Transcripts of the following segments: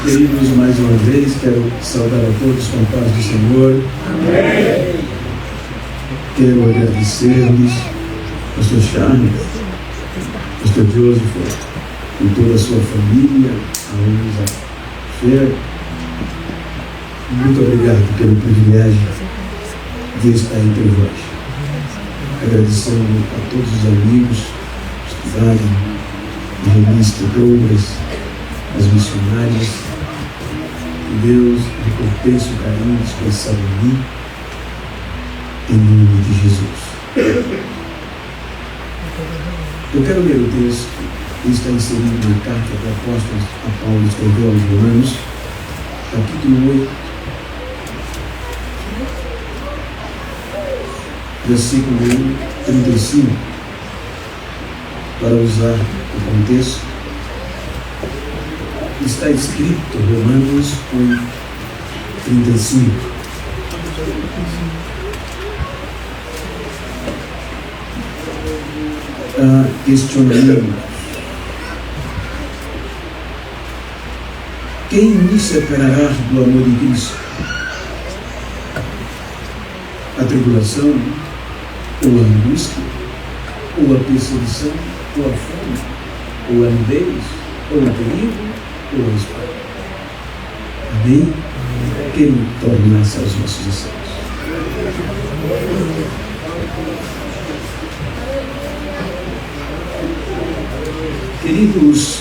Queridos, mais uma vez quero saudar a todos com a paz do Senhor. Amém. Quero agradecer-lhes, pastor Charles, pastor Joseph, e toda a sua família, a Luísa Fer. Muito obrigado pelo privilégio de estar entre vós. Agradecendo a todos os amigos que estudaram, a revista Douglas, as missionárias. Que Deus recompense o carinho dispensado em mim, em nome de Jesus. Eu quero ler o texto que está inserido na carta que o apóstolo Paulo escreveu aos Romanos, capítulo 8, versículo 35, para usar o contexto. Está escrito, Romanos 8, 35. Questionamento: quem me separará do amor de Cristo? A tribulação, ou a angústia, ou a perseguição, ou a fome, ou a nudez, ou o perigo, ou a espada. Amém? Quem tornasse aos nossos assentos. Queridos,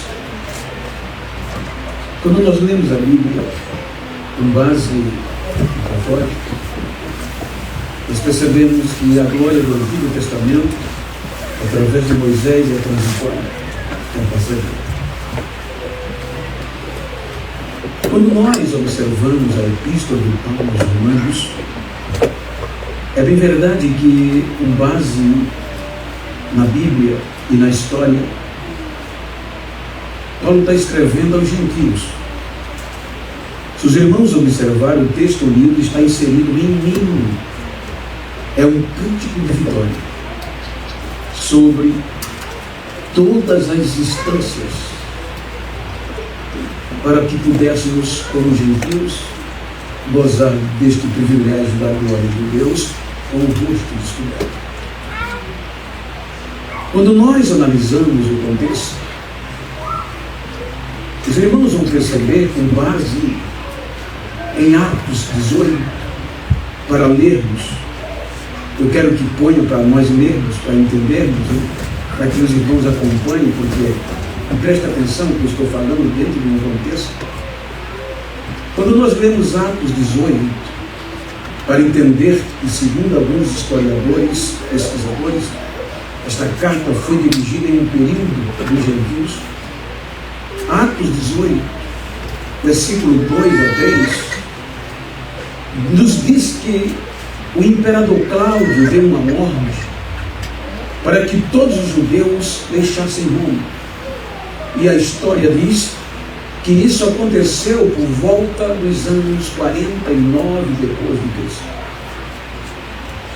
quando nós lemos a Bíblia com base católica, nós percebemos que a glória do Antigo Testamento, através de Moisés, é transitória, é passageira. Quando nós observamos a epístola de Paulo aos Romanos, é bem verdade que, com base na Bíblia e na história, Paulo está escrevendo aos gentios. Se os irmãos observarem, o texto lido está inserido em mim. É um cântico de vitória sobre todas as instâncias, para que pudéssemos, como gentios, gozar deste privilégio da glória de Deus com o rosto descoberto. Quando nós analisamos o contexto, os irmãos vão perceber, com base em Atos 18, para lermos, eu quero que ponham para nós lermos, para entendermos, para que os irmãos acompanhem, porque presta atenção que eu estou falando dentro de um contexto. Quando nós lemos Atos 18, para entender que, segundo alguns historiadores, pesquisadores, esta carta foi dirigida em um período dos gentios. Atos 18, versículo 2 a 10, nos diz que o imperador Cláudio deu uma ordem para que todos os judeus deixassem Roma. E a história diz que isso aconteceu por volta dos anos 49 depois de Cristo.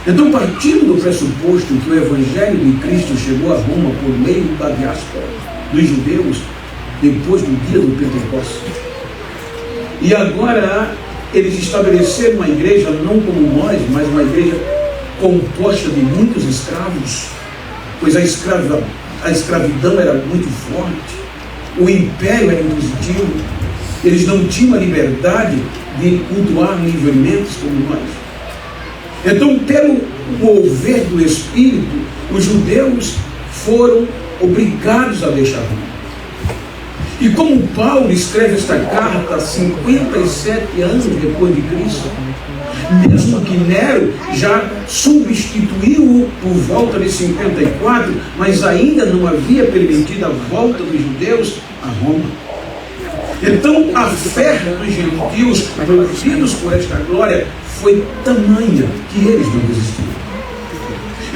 Então, partindo do pressuposto que o Evangelho de Cristo chegou a Roma por meio da diáspora dos judeus, depois do dia do Pentecostes, e agora eles estabeleceram uma igreja não como nós, mas uma igreja composta de muitos escravos, pois a escravidão era muito forte, o império era impositivo, eles não tinham a liberdade de cultuar livremente como nós. Então, pelo mover do Espírito, os judeus foram obrigados a deixar Roma. E como Paulo escreve esta carta 57 anos depois de Cristo, mesmo que Nero já substituiu-o por volta de 54, mas ainda não havia permitido a volta dos judeus a Roma. Então a fé dos gentios, movidos por esta glória, foi tamanha que eles não desistiram.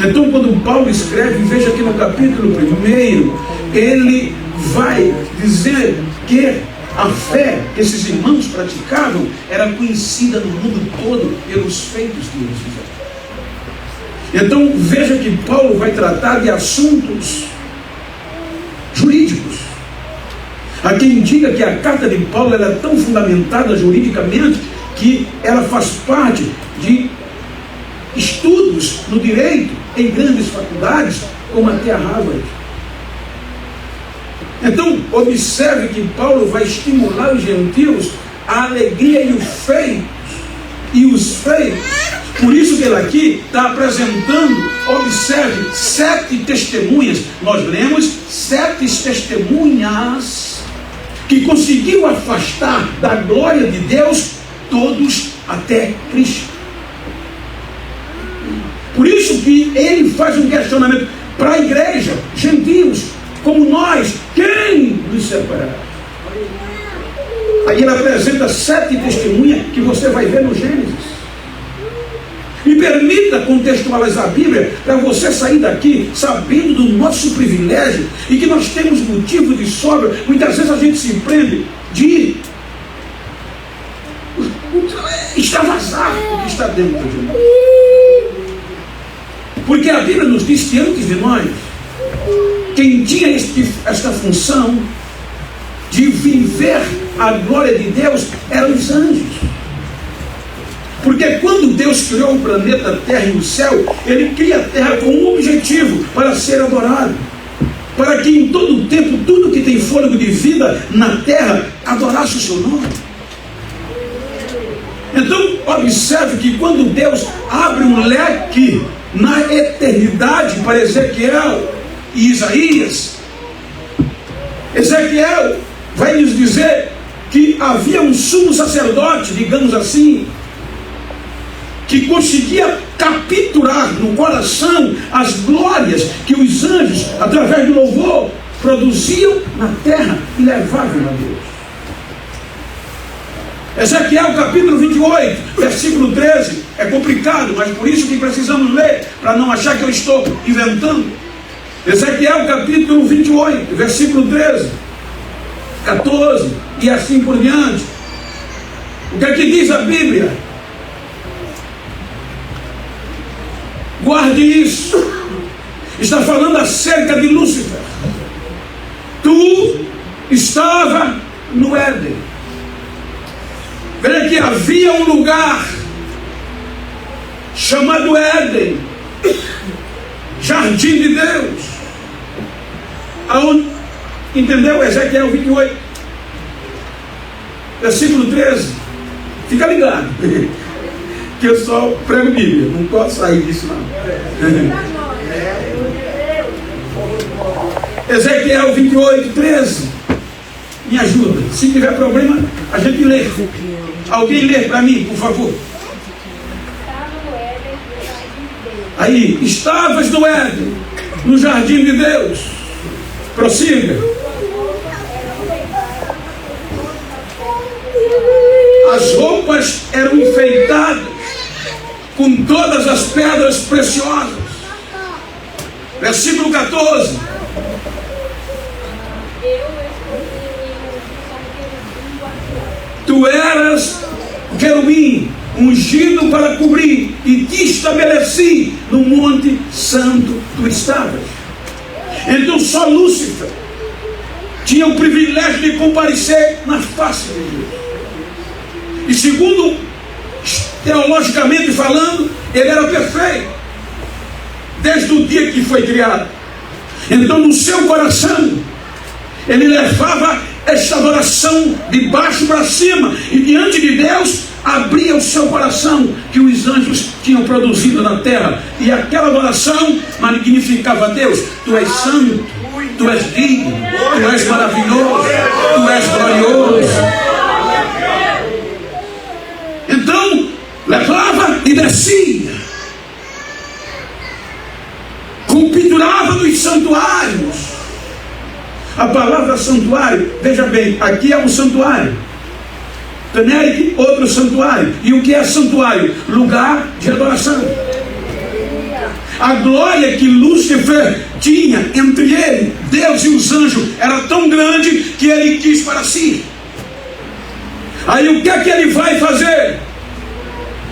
Então, quando Paulo escreve, veja que no capítulo 1, ele vai dizer que a fé que esses irmãos praticavam era conhecida no mundo todo pelos feitos que eles fizeram. Então, veja que Paulo vai tratar de assuntos jurídicos, Há quem diga que a carta de Paulo ela é tão fundamentada juridicamente que ela faz parte de estudos no direito em grandes faculdades, como até a Harvard. Então, observe que Paulo vai estimular os gentios a alegria e os feitos. Por isso que ele aqui está apresentando, observe, 7 testemunhas. Nós lemos 7 testemunhas que conseguiu afastar da glória de Deus todos até Cristo. Por isso que ele faz um questionamento para a igreja, gentios, como nós, quem nos separará? Aí ele apresenta 7 testemunhas que você vai ver no Gênesis. Me permita contextualizar a Bíblia para você sair daqui sabendo do nosso privilégio e que nós temos motivo de sobra. Muitas vezes a gente se prende de extravasar o que está dentro de nós. Porque a Bíblia nos diz que antes de nós, quem tinha esta função de viver a glória de Deus eram os anjos. Porque quando Deus criou o planeta Terra e o céu, Ele cria a Terra com um objetivo, para ser adorado. Para que em todo o tempo, tudo que tem fôlego de vida na Terra, adorasse o seu nome. Então, observe que quando Deus abre um leque na eternidade para Ezequiel e Isaías, Ezequiel vai nos dizer que havia um sumo sacerdote, digamos assim, que conseguia capturar no coração as glórias que os anjos, através do louvor, produziam na terra e levavam a Deus. Ezequiel capítulo 28, versículo 13, é complicado, mas por isso que precisamos ler, para não achar que eu estou inventando. Ezequiel capítulo 28, versículo 13, 14 e assim por diante. O que é que diz a Bíblia? Guarde isso. Está falando acerca de Lúcifer. Tu estava no Éden. Veja que havia um lugar chamado Éden, Jardim de Deus, aonde, entendeu? Ezequiel 28, versículo 13. Fica ligado, que eu só prego Bíblia, não posso sair disso não. Ezequiel 28, 13. Me ajuda. Se tiver problema, a gente lê. Alguém lê para mim, por favor. Aí, estavas no Éden, no jardim de Deus. Prossiga. As roupas eram enfeitadas com todas as pedras preciosas. Versículo 14. Tu eras querubim, ungido para cobrir, e te estabeleci no monte santo tu estavas. Então só Lúcifer tinha o privilégio de comparecer na face de Deus. E segundo, teologicamente falando, ele era perfeito desde o dia que foi criado. Então no seu coração ele levava esta adoração de baixo para cima, e diante de Deus abria o seu coração que os anjos tinham produzido na terra, e aquela adoração magnificava a Deus. Tu és santo, tu és digno, tu és maravilhoso, tu és glorioso. Então levava e descia, capturava dos santuários. A palavra santuário, veja bem, aqui é um santuário, Taneric, outro santuário. E o que é santuário? Lugar de adoração. A glória que Lúcifer tinha entre ele, Deus e os anjos, era tão grande que ele quis para si. Aí o que é que ele vai fazer?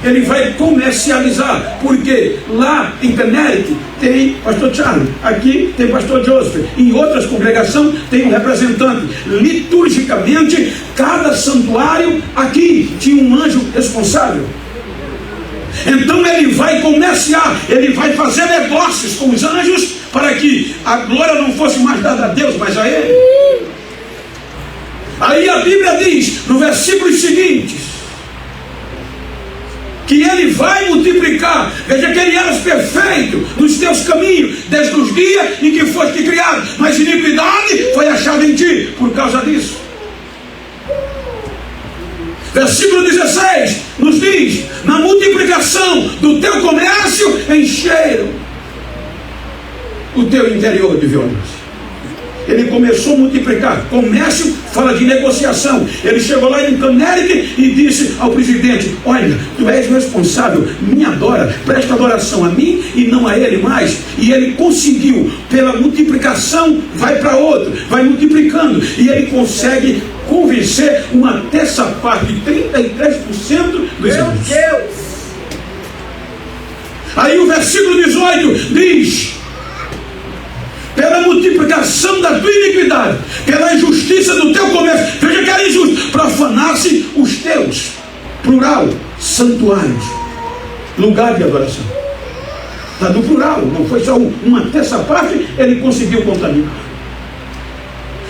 ele vai comercializar, porque lá em Connecticut tem pastor Charlie, aqui tem pastor Joseph, em outras congregações tem um representante. Liturgicamente, cada santuário aqui tinha um anjo responsável. Então ele vai comerciar, ele vai fazer negócios com os anjos, para que a glória não fosse mais dada a Deus, mas a ele. Aí a Bíblia diz, no versículo seguinte, que ele vai multiplicar. Veja que ele era perfeito nos teus caminhos, desde os dias em que foste criado, mas iniquidade foi achada em ti, por causa disso. Versículo 16 nos diz, na multiplicação do teu comércio, encheram o teu interior de violência. Ele começou a multiplicar. Comércio fala de negociação. Ele chegou lá em Connecticut e disse ao presidente: olha, tu és responsável, me adora, presta adoração a mim e não a ele mais. E ele conseguiu, pela multiplicação, vai para outro, vai multiplicando, e ele consegue convencer uma terça parte, de 33% dos anos. Aí o versículo 18 diz: pela multiplicação da tua iniquidade, pela injustiça do teu comércio. Veja que era injusto. Profanasse os teus, plural, santuários, lugar de adoração. Está no plural, não foi só uma terça parte, ele conseguiu contaminar.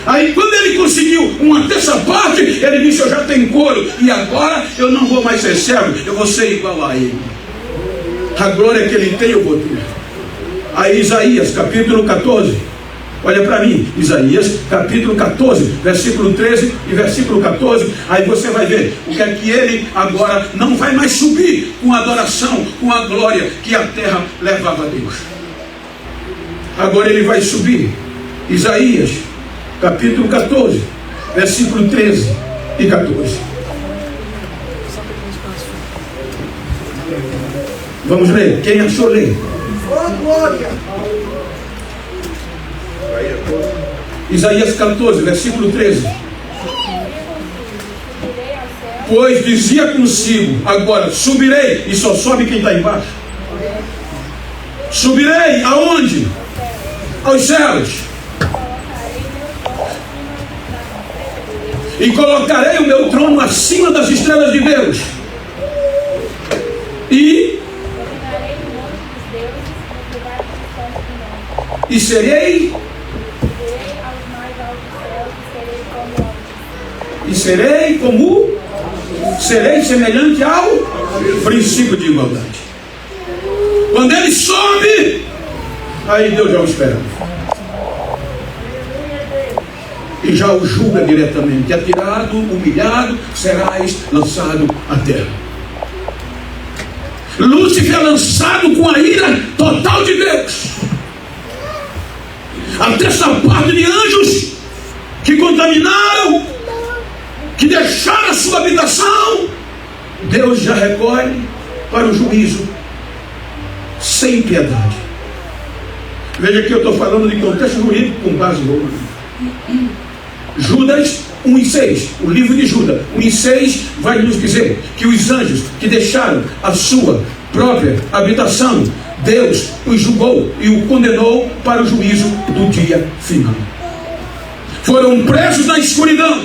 Aí quando ele conseguiu uma terça parte, ele disse: eu já tenho couro, e agora eu não vou mais ser cego, eu vou ser igual a ele. A glória que ele tem eu vou ter. Aí Isaías capítulo 14, olha para mim, Isaías capítulo 14, versículo 13 e versículo 14, aí você vai ver o que é que ele agora não vai mais subir com a adoração, com a glória que a terra levava a Deus. Agora ele vai subir. Isaías capítulo 14, versículo 13 e 14. Vamos ler, quem achou ler? Glória. Isaías 14, versículo 13. Pois dizia consigo, agora subirei, e só sobe quem está embaixo. Subirei aonde? Aos céus. E colocarei o meu trono acima das estrelas de Deus. E serei serei semelhante ao princípio de igualdade. Quando ele sobe, aí Deus já o espera e já o julga diretamente. Atirado, humilhado, serás lançado à terra. Lúcifer é lançado com a ira total de Deus. A terça parte de anjos que contaminaram, que deixaram a sua habitação, Deus já recolhe para o juízo sem piedade. Veja que eu estou falando de contexto jurídico com base romana. Judas 1:6, o livro de Judas 1:6 vai nos dizer que os anjos que deixaram a sua própria habitação, Deus os julgou e o condenou para o juízo do dia final. Foram presos na escuridão,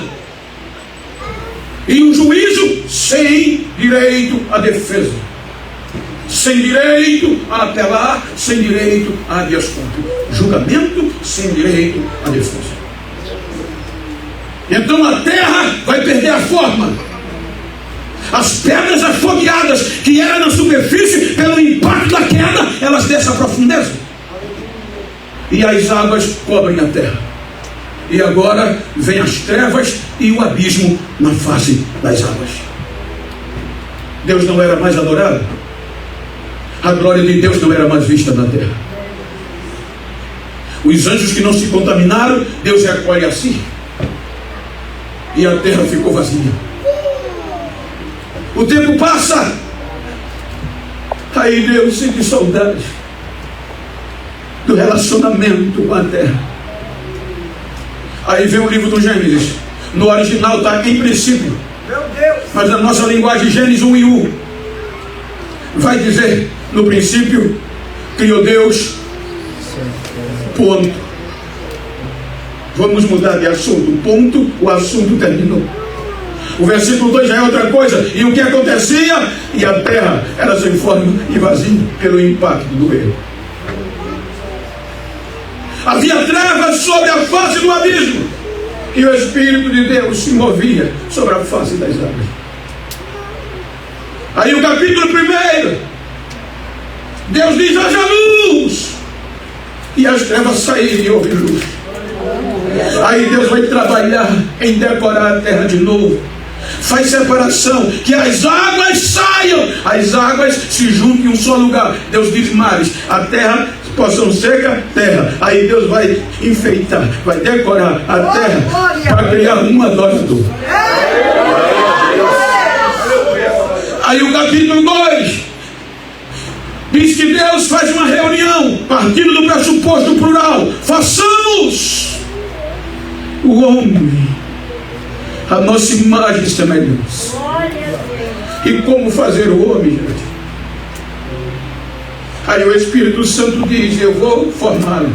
e o juízo sem direito à defesa, sem direito a apelar, sem direito a habeas corpus. Julgamento sem direito à defesa. Então a terra vai perder a forma. As pedras afogueadas que eram na superfície, pelo impacto da queda, elas descem à profundeza. E as águas cobrem a terra. E agora vem as trevas e o abismo na face das águas. Deus não era mais adorado. A glória de Deus não era mais vista na terra. Os anjos que não se contaminaram, Deus recolhe assim. E a terra ficou vazia. O tempo passa. Aí Deus sente saudade do relacionamento com a terra. Aí vem o livro do Gênesis. No original está em princípio. Meu Deus. Mas na nossa linguagem, Gênesis 1:1. vai dizer: no princípio criou Deus, ponto. Vamos mudar de assunto, ponto, o assunto terminou. O versículo 2 já é outra coisa. E o que acontecia? E a terra era sem forma e vazia pelo impacto do erro. Havia trevas sobre a face do abismo, e o Espírito de Deus se movia sobre a face das águas. Aí o capítulo 1, Deus diz: haja luz, e as trevas saíram e houve luz. Aí Deus vai trabalhar em decorar a terra de novo. Faz separação, que as águas saiam, as águas se juntem em um só lugar. Deus diz: mares, a terra, porção seca, terra. Aí Deus vai enfeitar, vai decorar a terra para criar um adorador. Aí o capítulo 2 diz que Deus faz uma reunião, partindo do pressuposto plural: façamos o homem a nossa imagem e semelhança. E como fazer o homem, gente? Aí o Espírito Santo diz: eu vou formá-lo.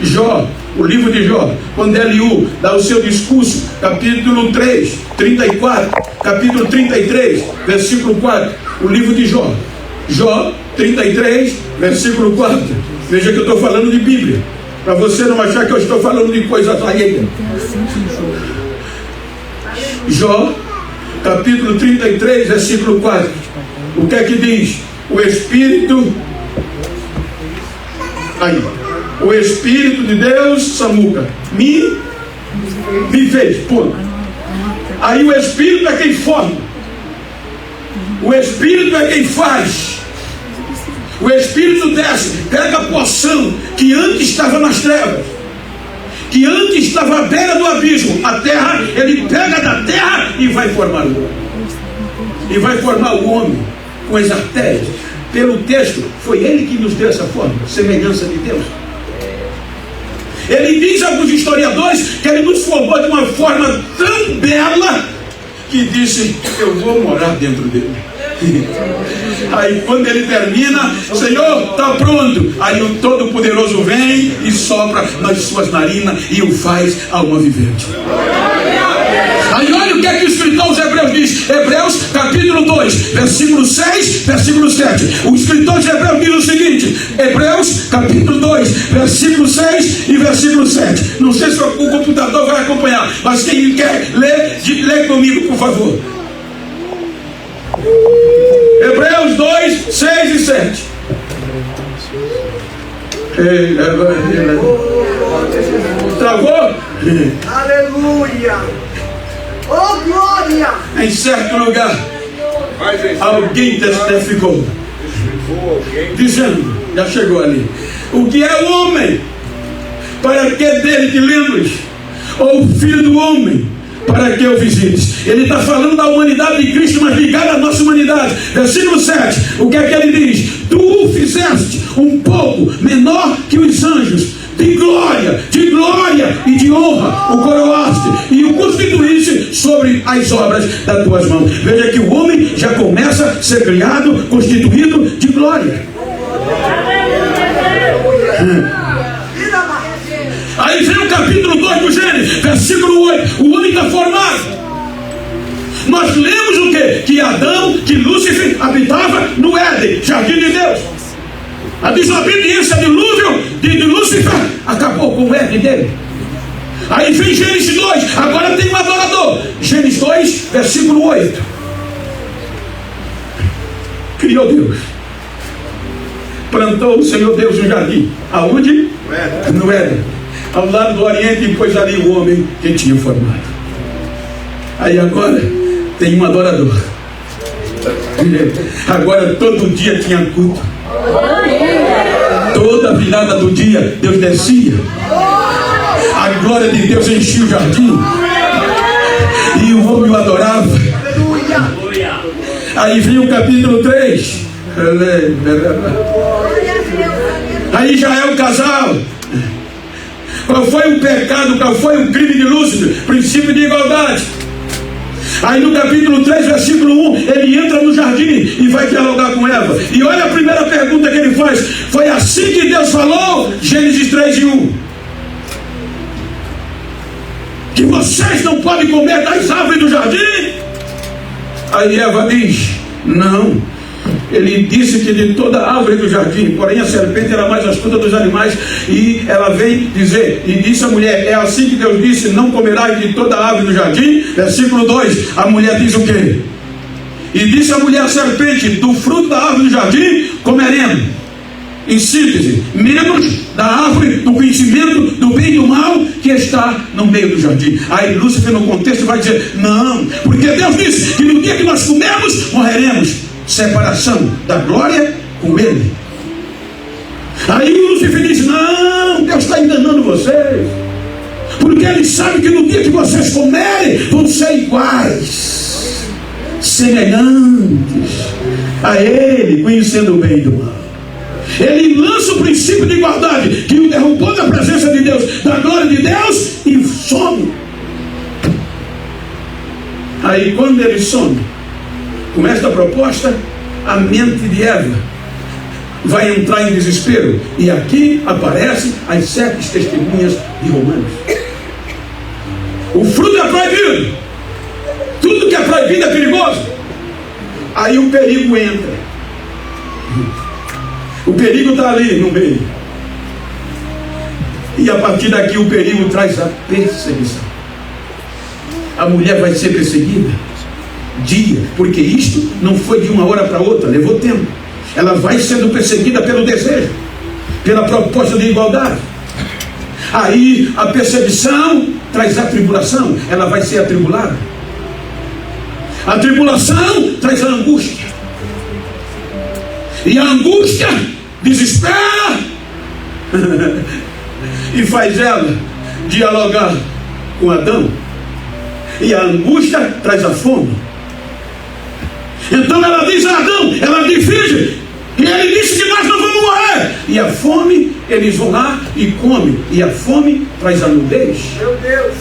Jó, o livro de Jó, quando Eliú dá o seu discurso, capítulo 3, 34, capítulo 33, versículo 4, o livro de Jó. Jó 33, versículo 4. Veja que eu estou falando de Bíblia, para você não achar que eu estou falando de coisas alheias. Jó, capítulo 33, versículo 4. O que é que diz? O Espírito, aí, o Espírito de Deus, Samuca, me fez, ponto. Aí o Espírito é quem forma, o Espírito é quem faz. O Espírito desce, pega a porção que antes estava nas trevas, que antes estava à beira do abismo, a terra, ele pega da terra e vai formar o homem. E vai formar o homem com as artérias. Pelo texto, foi ele que nos deu essa forma, semelhança de Deus. Ele diz a alguns historiadores que ele nos formou de uma forma tão bela que disse: eu vou morar dentro dele. Aí quando ele termina: Senhor, está pronto. Aí o Todo-Poderoso vem e sopra nas suas narinas e o faz alma vivente. Aí olha o que é que o escritor aos Hebreus diz. Hebreus capítulo 2, versículo 6, versículo 7. O escritor aos Hebreus diz o seguinte: Hebreus capítulo 2, versículo 6 e versículo 7. Não sei se o computador vai acompanhar, mas quem quer ler, lê comigo, por favor. Hebreus 2, 6 e 7. Travou? Aleluia! Oh, glória! Em certo lugar, alguém testificou, dizendo, já chegou ali: o que é o homem, para que dele te lembres? Ou o filho do homem, para que eu visites? Ele está falando da humanidade de Cristo, mas ligada à nossa humanidade. Versículo 7, o que é que ele diz? Tu o fizeste um pouco menor que os anjos, de glória e de honra o coroaste e o constituíste sobre as obras das tuas mãos. Veja que o homem já começa a ser criado, constituído de glória. Aí vem o capítulo 2 do Gênesis, versículo 8. O homem está formado. Nós lemos o quê? Que Adão, que Lúcifer habitava no Éden, jardim de Deus. A desobediência de Lúcifer acabou com o Éden dele. Aí vem Gênesis 2, agora tem um adorador. Gênesis 2, versículo 8. Criou Deus, plantou o Senhor Deus um jardim. Aonde? No Éden, ao lado do Oriente, e pôs ali o homem que tinha formado. Aí agora tem um adorador. Agora todo dia tinha culto. Toda virada do dia Deus descia, a glória de Deus enchia o jardim e o homem o adorava. Aí vem o capítulo 3. Aí já é o casal. Qual foi o pecado? Qual foi o crime de Lúcifer? Princípio de igualdade. Aí no capítulo 3, versículo 1, ele entra no jardim e vai dialogar com Eva. E olha a primeira pergunta que ele faz: foi assim que Deus falou? Gênesis 3:1. Que vocês não podem comer das árvores do jardim? Aí Eva diz: não. Ele disse que de toda árvore do jardim, porém a serpente era mais astuta dos animais. E ela vem dizer, e disse a mulher: é assim que Deus disse, não comerás de toda árvore do jardim. Versículo 2, a mulher diz o quê? E disse a mulher à serpente: do fruto da árvore do jardim comeremos. Em síntese, menos da árvore do conhecimento do bem e do mal que está no meio do jardim. Aí Lúcifer, no contexto, vai dizer: não, porque Deus disse que no dia que nós comermos, morreremos. Separação da glória com ele. Aí Lúcifer diz: não, Deus está enganando vocês, porque ele sabe que no dia que vocês comerem, vão ser iguais, semelhantes a ele, conhecendo o bem e do mal. Ele lança o princípio de igualdade, que o derrubou da presença de Deus, da glória de Deus, e some. Aí quando ele some, com esta proposta, a mente de Eva vai entrar em desespero. E aqui aparecem as 7 testemunhas de Romanos. O fruto é proibido. Tudo que é proibido é perigoso. Aí o perigo entra. O perigo está ali no meio. E a partir daqui o perigo traz a perseguição. A mulher vai ser perseguida dia, porque isto não foi de uma hora para outra, levou tempo. Ela vai sendo perseguida pelo desejo, pela proposta de igualdade. Aí a perseguição traz a tribulação, ela vai ser atribulada. A tribulação traz a angústia, e a angústia desespera e faz ela dialogar com Adão. E a angústia traz a fome. Então ela diz a Adão, ela diz: filho, e ele disse que nós não vamos morrer. E a fome, eles vão lá e comem. E a fome traz a nudez. Meu Deus.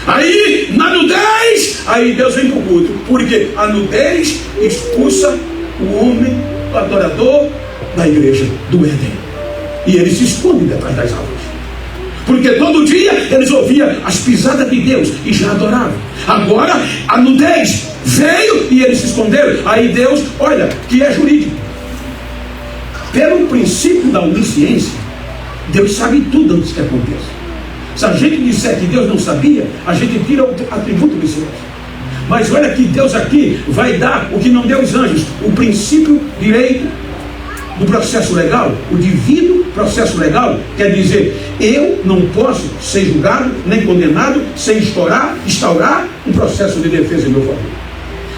Aí, na nudez, aí Deus vem para o culto. Porque a nudez expulsa o homem, o adorador da igreja do Éden. E ele se esconde detrás das árvores. Porque todo dia eles ouviam as pisadas de Deus e já adoravam. Agora a nudez veio e eles se esconderam. Aí Deus, olha, que é jurídico. Pelo princípio da onisciência, Deus sabe tudo antes que aconteça. Se a gente disser que Deus não sabia, a gente tira o atributo de Deus. Mas olha que Deus aqui vai dar o que não deu os anjos: o princípio direito do processo legal, o divino processo legal. Quer dizer, eu não posso ser julgado nem condenado sem instaurar um processo de defesa em meu favor.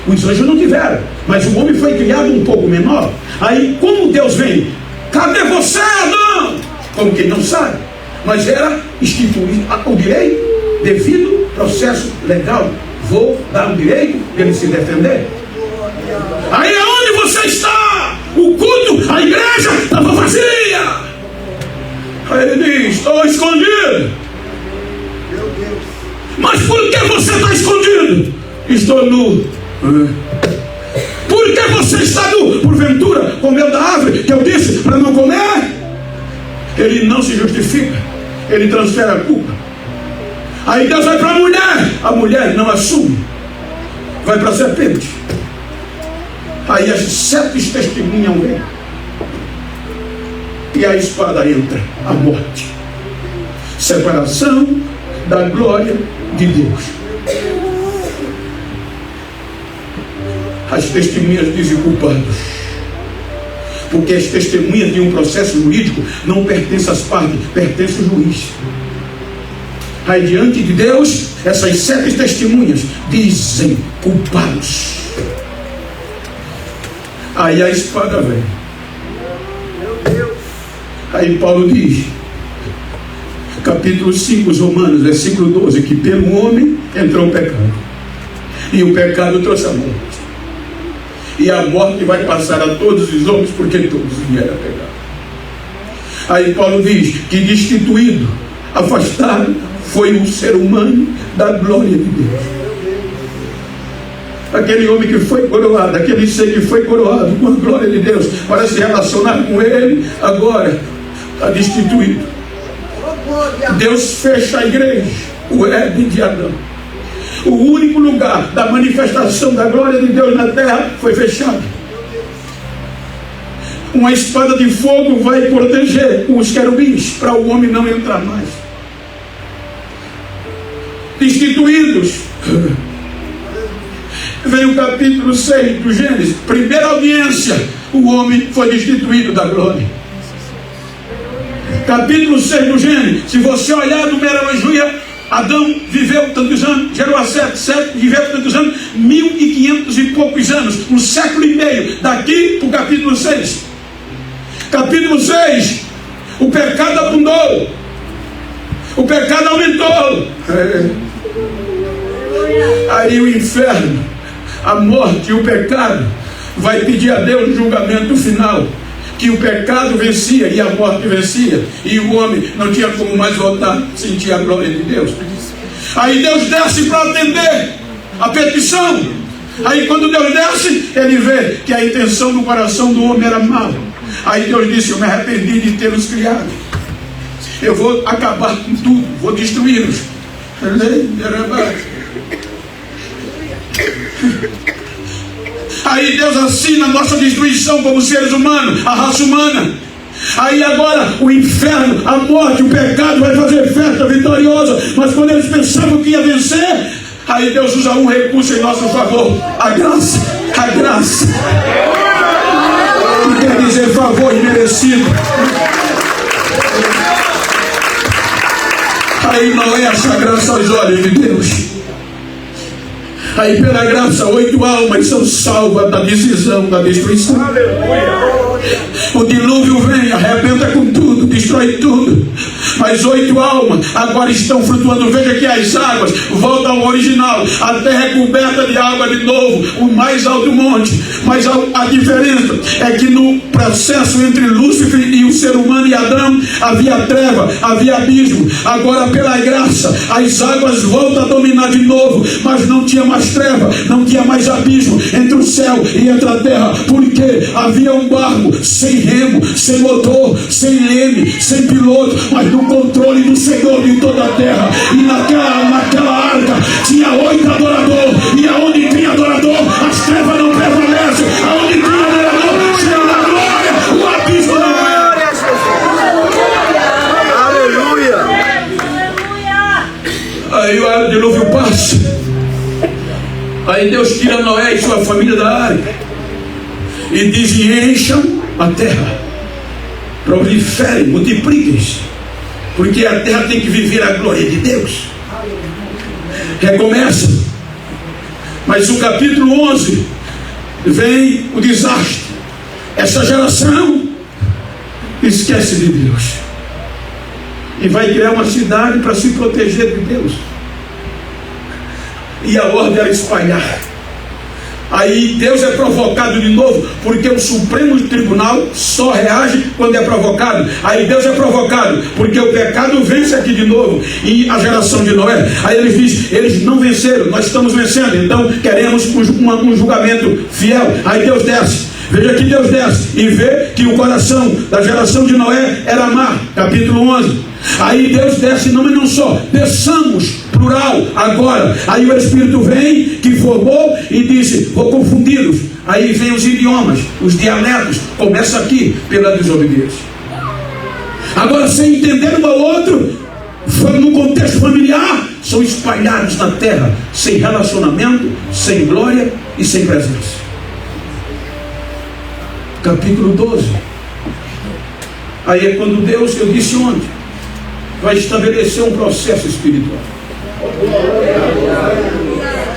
Os anjos não tiveram, mas o homem foi criado um pouco menor. Aí como Deus vem: cadê você, Adão? Como quem não sabe. Mas era instituir o direito, devido processo legal. Vou dar o direito de ele se defender. Aí aonde você está? O culto, a igreja estava vazia. Aí ele diz: estou escondido. Meu Deus. Mas por que você está escondido? Estou nu. Por que você está nu? Porventura comeu da árvore que eu disse para não comer? Ele não se justifica, ele transfere a culpa. Aí Deus vai para a mulher não assume, vai para a serpente. Aí as 7 testemunhas vêm, e a espada entra, a morte, separação da glória de Deus. As testemunhas dizem culpados, porque as testemunhas de um processo jurídico não pertencem às partes, pertence ao juiz. Aí diante de Deus, essas 7 testemunhas dizem culpados. Aí a espada vem. Meu Deus. Aí Paulo diz, capítulo 5, os Romanos, versículo 12, que pelo homem entrou o pecado, e o pecado trouxe a morte, e a morte vai passar a todos os homens, porque todos vieram a pecar. Aí Paulo diz que destituído, afastado, foi o ser humano da glória de Deus. aquele homem que foi coroado, aquele ser que foi coroado com a glória de Deus para se relacionar com Ele, agora está destituído. Deus fecha a igreja, o Éden de Adão. O único lugar da manifestação da glória de Deus na terra foi fechado. Uma espada de fogo vai proteger os querubins para o homem não entrar mais. Destituídos. Vem o capítulo 6 do Gênesis. Primeira audiência, o homem foi destituído da glória. Capítulo 6 do Gênesis. Se você olhar do Meramanjuia, Adão viveu tantos anos, gerou a Sete, viveu tantos anos, 1500 e poucos anos, um século e meio, daqui para o capítulo 6. Capítulo 6, o pecado abundou, o pecado aumentou. Aí o inferno, a morte e o pecado vai pedir a Deus no julgamento final que o pecado vencia e a morte vencia, e o homem não tinha como mais voltar a sentir a glória de Deus. Aí Deus desce para atender a petição. Aí quando Deus desce, ele vê que a intenção do coração do homem era mal. Aí Deus disse: eu me arrependi de tê-los criado, eu vou acabar com tudo, vou destruí-los. Aí Deus assina a nossa destruição como seres humanos, a raça humana. Aí agora o inferno, a morte, o pecado vai fazer festa vitoriosa. Mas quando eles pensavam que ia vencer, aí Deus usa um recurso em nosso favor: a graça. A graça, que quer dizer favor imerecido. Aí Noé acha graça aos olhos de Deus. Aí pela graça 8 almas são salvas da decisão, da destruição. O dilúvio vem, arrebenta com tudo, destrói tudo. Mas 8 almas agora estão flutuando. Veja que as águas voltam ao original. A terra é coberta de água de novo, o mais alto monte. Mas a diferença é que no processo entre Lúcifer e o ser humano e Adão havia treva, havia abismo. Agora pela graça as águas voltam a dominar de novo, mas não tinha mais treva, não tinha mais abismo entre o céu e entre a terra, porque havia um barco sem remo, sem motor, sem leme, sem piloto, mas no controle do Senhor de toda a terra. E naquela arca tinha 8 adoradores, e aonde tinha adorador, as trevas não prevalecem. Aonde tinha adorador, tinha a glória, o abismo não é. Aleluia. Aí o dilúvio passa. Aí Deus tira Noé e sua família da arca e diz: encham a terra, proliferem, multipliquem-se, porque a terra tem que viver a glória de Deus. Recomeça. Mas o capítulo 11 vem o desastre. Essa geração esquece de Deus e vai criar uma cidade para se proteger de Deus. E a ordem era espalhar. Aí Deus é provocado de novo, porque o Supremo Tribunal só reage quando é provocado. Aí Deus é provocado, porque o pecado vence aqui de novo. E a geração de Noé, aí eles dizem: eles não venceram, nós estamos vencendo, então queremos um julgamento fiel. Aí Deus desce. Veja que Deus desce e vê que o coração da geração de Noé era má. Capítulo 11. Aí Deus desce, não só, desçamos, plural, agora. Aí o Espírito vem, que formou, e disse: vou confundi-los. Aí vem os idiomas, os dialetos, começa aqui pela desobediência. Agora, sem entender um ao outro, no contexto familiar, são espalhados na terra, sem relacionamento, sem glória e sem presença. Capítulo 12. Aí é quando Deus, eu disse ontem, vai estabelecer um processo espiritual.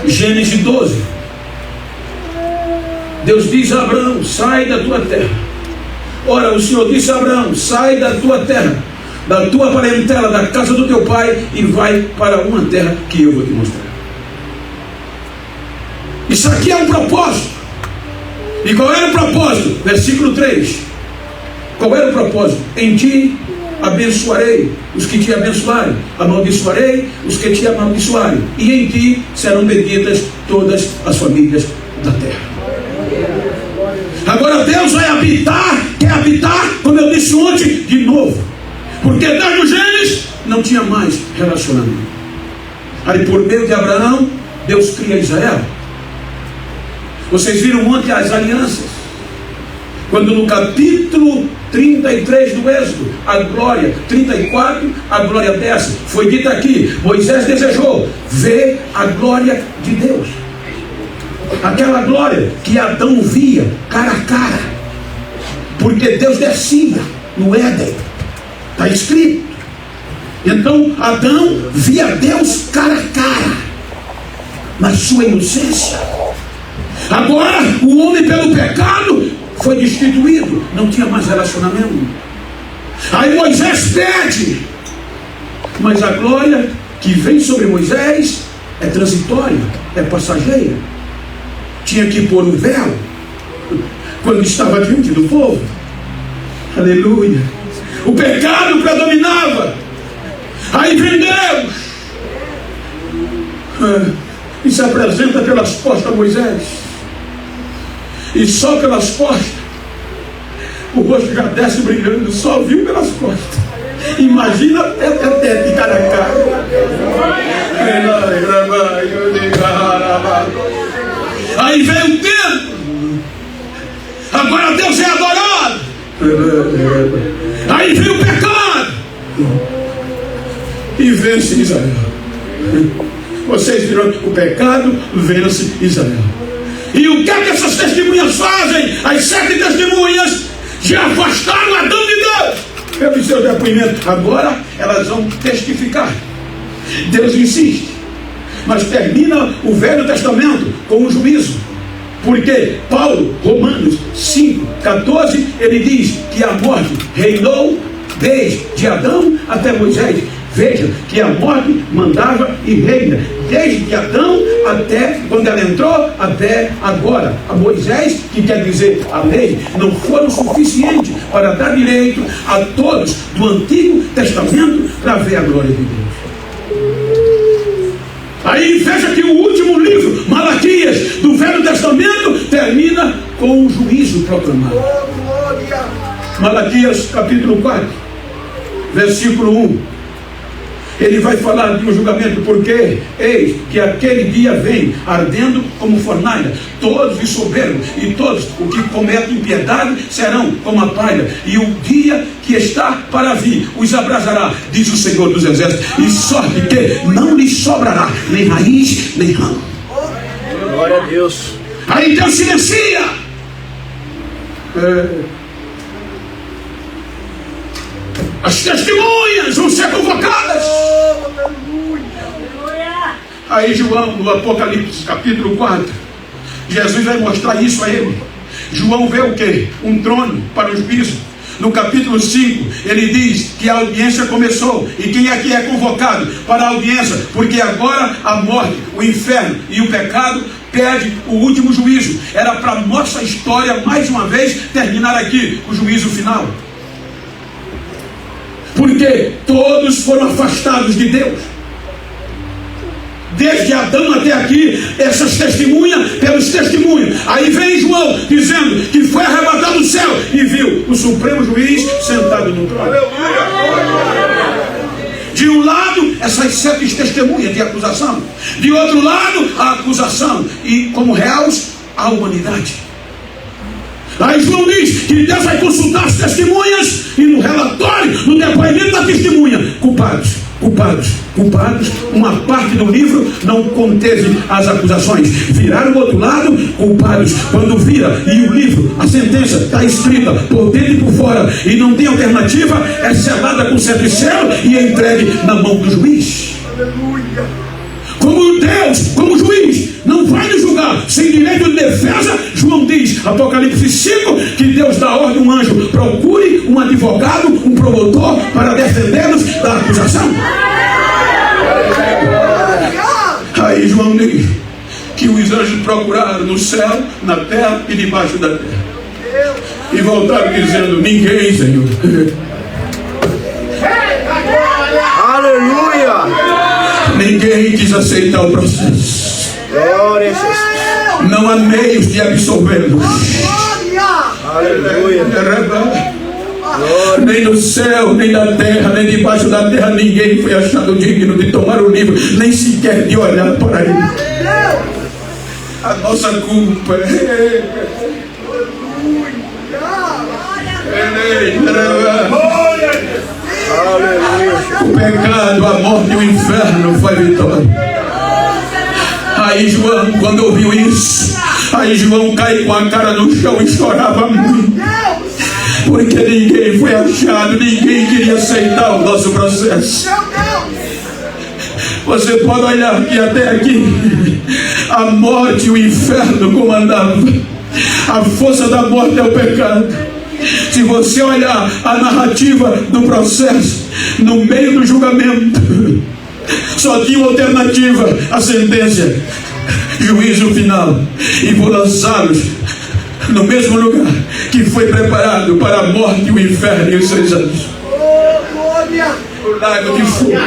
Gênesis 12. Deus diz a Abraão: sai da tua terra. Ora, o Senhor disse a Abraão: sai da tua terra, da tua parentela, da casa do teu pai, e vai para uma terra que eu vou te mostrar. Isso aqui é um propósito. E qual era o propósito? Versículo 3. Qual era o propósito? Em ti abençoarei os que te abençoarem, amaldiçoarei os que te amaldiçoarem, e em ti serão benditas todas as famílias da terra. Agora Deus vai habitar, quer habitar, como eu disse ontem, de novo, porque desde o Gênesis não tinha mais relacionamento. Aí por meio de Abraão, Deus cria Israel. Vocês viram ontem as alianças, quando no capítulo 33 do Êxodo, a glória, 34, a glória desce. Foi dito aqui, Moisés desejou ver a glória de Deus. Aquela glória que Adão via cara a cara. Porque Deus descia no Éden. Está escrito. Então Adão via Deus cara a cara, na sua inocência. Agora o homem pelo pecado foi destituído, não tinha mais relacionamento. Aí Moisés pede, mas a glória que vem sobre Moisés é transitória, é passageira. Tinha que pôr um véu quando estava diante do povo. Aleluia. O pecado predominava. Aí vem Deus e se apresenta pelas costas a Moisés. E só pelas costas, o rosto já desce brilhando, só viu pelas costas. Imagina até de cara a cara. Aí vem o tempo. Agora Deus é adorado. Aí vem o pecado e vence Israel. Vocês viram, o pecado vence Israel. E o que é que essas testemunhas fazem? As 7 testemunhas já afastaram Adão de Deus pelo seu depoimento. Agora elas vão testificar. Deus insiste, mas termina o Velho Testamento com um juízo. Porque Paulo, Romanos 5,14, ele diz que a morte reinou desde Adão até Moisés. Veja que a morte mandava e reina desde Adão até quando ela entrou, até agora. A Moisés, que quer dizer a lei, não foram suficientes para dar direito a todos do Antigo Testamento para ver a glória de Deus. Aí veja que o último livro, Malaquias, do Velho Testamento, termina com um juízo proclamado. Malaquias capítulo 4, versículo 1. Ele vai falar de um julgamento, porque eis que aquele dia vem ardendo como fornalha. Todos os soberbos e todos os que cometem impiedade serão como a palha, e o dia que está para vir os abrasará, diz o Senhor dos Exércitos, e sorte que não lhes sobrará nem raiz nem ramo. Glória a Deus. Aí Deus silencia. As testemunhas vão ser convocadas. Aí João, no Apocalipse capítulo 4, Jesus vai mostrar isso a ele. João vê o quê? Um trono para o juízo. No capítulo 5, ele diz que a audiência começou. E quem é que é convocado para a audiência? Porque agora a morte, o inferno e o pecado pede o último juízo. Era para a nossa história, mais uma vez, terminar aqui o juízo final. Porque todos foram afastados de Deus. Desde Adão até aqui, essas testemunhas pelos testemunhos. Aí vem João dizendo que foi arrebatado do céu e viu o Supremo Juiz sentado no trono. De um lado, essas 7 testemunhas de acusação. De outro lado, a acusação. E como réus, a humanidade. Aí João diz que Deus vai consultar as testemunhas e no relatório, no depoimento da testemunha, culpados, culpados, culpados. Uma parte do livro não conteve as acusações. Viraram do outro lado, culpados. Quando vira e o livro, a sentença está escrita por dentro e por fora e não tem alternativa, é selada com sete selo e é entregue na mão do juiz. Aleluia. Como Deus, como juiz, não vai nos julgar sem direito de defesa. João diz, Apocalipse 5, que Deus dá ordem a um anjo: procure um advogado, um promotor para defender-nos da acusação. Aí João diz que os anjos procuraram no céu, na terra e debaixo da terra, e voltaram dizendo: ninguém, Senhor. Ninguém quis aceitar o processo. Glória a Jesus. Não há meios de absolvê-los. Aleluia. Nem no céu, nem na terra, nem debaixo da terra, ninguém foi achado digno de tomar o livro, nem sequer de olhar para ele. A nossa culpa o pecado, a morte e o inferno foi vitória. Aí João, quando ouviu isso, aí João caiu com a cara no chão e chorava muito, porque ninguém foi achado, ninguém queria aceitar o nosso processo. Você pode olhar que até aqui a morte e o inferno comandavam. A força da morte é o pecado. Se você olhar a narrativa do processo, no meio do julgamento, só tinha uma alternativa: a sentença, juízo final. E vou lançá-los no mesmo lugar que foi preparado para a morte e o inferno e os seus anjos. O lago de fogo.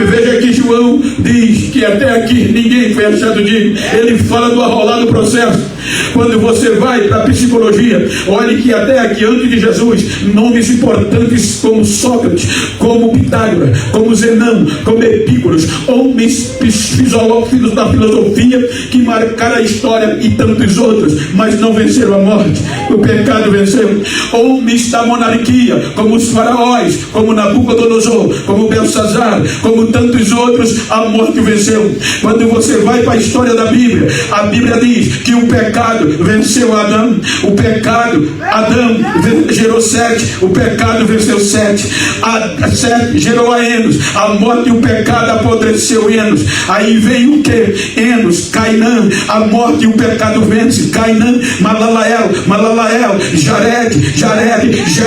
Veja que João diz que até aqui ninguém foi achado digno. Ele fala do arrolar do processo. Quando você vai para a psicologia, olhe que até aqui, antes de Jesus, nomes importantes como Sócrates, como Pitágoras, como Zenão, como Epícuros, homens filósofos da filosofia que marcaram a história, e tantos outros, mas não venceram a morte. O pecado venceu. Homens da monarquia, como os faraós, como Nabucodonosor, como Belsazar, como tantos outros, a morte venceu. Quando você vai para a história da Bíblia, a Bíblia diz que o pecado venceu Adão. O pecado, Adão gerou Sete. O pecado venceu Sete. Sete gerou a Enos. A morte e o pecado apodreceu Enos. Aí vem o que? Enos, Cainã. A morte e o pecado vence Cainã, Malalael, Jared,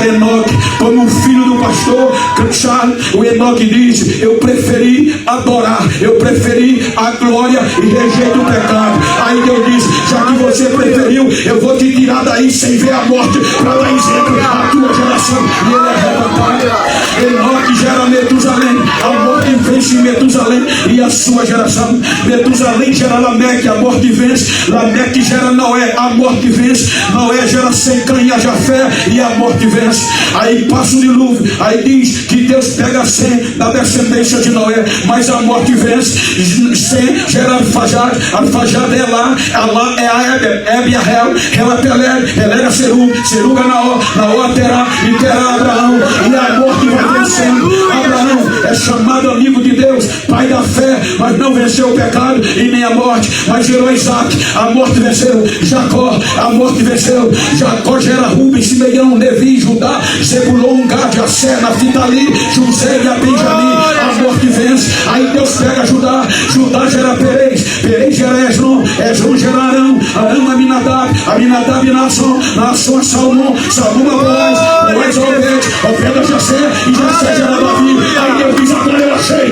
Enoque. Como o filho do pastor Charles, o Enoque diz: eu preferi adorar, eu preferi a glória e rejeito o pecado. Aí Deus diz: já que você preferiu, eu vou te tirar daí sem ver a morte, para dar exemplo à tua geração. E ele é arrebatado. Enoque gera Metusalém. A morte vence Metusalém e a sua geração. Metusalém gera Lameque, a morte vence. Lameque gera Noé, a morte vence. Noé gera Sem, e a Jafé, e a morte vence. Aí passa o dilúvio. Aí diz que Deus pega Sem da descendência de Noé, mas a morte vence. Sem gera Arfajad. Arfajad é lá é a Eber é Hel é Peleg, Peleg é Serug é Naor Terá, e Terá Abraão, e a morte vai vencendo. Abraão é chamado amigo de Deus, pai da fé, mas não venceu o pecado e nem a morte, mas gerou Isaac. A morte venceu. Jacó, a morte venceu. Jacó gera Rubem, Simeão, Levi, Judá, Zebulon, Gad, Asser, Naftali, José e a Benjamim. A morte vence. Aí Deus pega Judá. Judá gera Perez, Perez gera Esron, Esron gera Arão, Arão Aminadab e Naasson a Salmão, Salmão a Boaz, Boaz a Obed a Jessé, e Jessé gera Davi. Aí Deus diz: agora eu achei.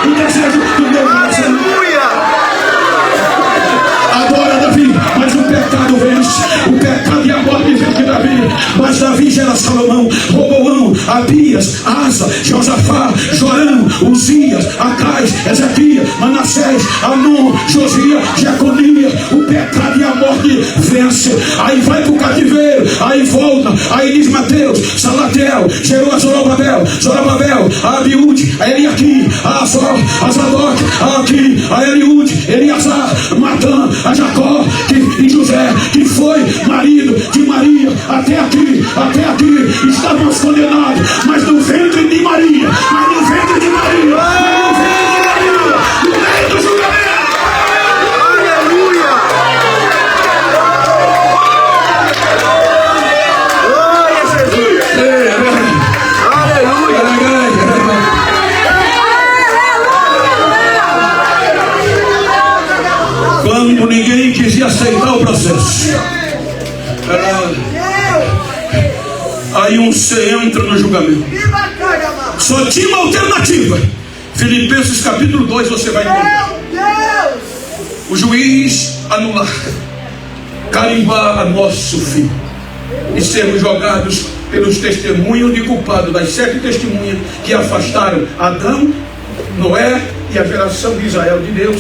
O desejo do meu coração. Adora Davi, mas o pecado vence. O pecado e a morte vence Davi. Mas Davi gera Salomão, Roboão, Abias, Asa, Josafá, Joram, Uzias, Acais, Ezequias, Manassés, Amon, Josias, Jeconia. O pecado e a morte vence. Aí vai para o cativeiro, aí volta. Aí diz Mateus: Salatiel gerou a Zorobabel, a Abiúde, a Eliaquim, a Zadok, a Aquim, a Eliúde, Eliasar, Matã, a Jacó e José, que foi marido de Maria. Até aqui estávamos condenados, mas no ventre de Maria, no meio do julgamento. Aleluia. Glória a Jesus. Quando ninguém quis aceitar o processo, aí um C entra no julgamento. Só tinha uma alternativa. Filipenses capítulo 2 você vai encontrar. O juiz anular, carimbar a nosso fim e sermos jogados pelos testemunhos de culpado das 7 testemunhas que afastaram Adão, Noé e a geração de Israel de Deus,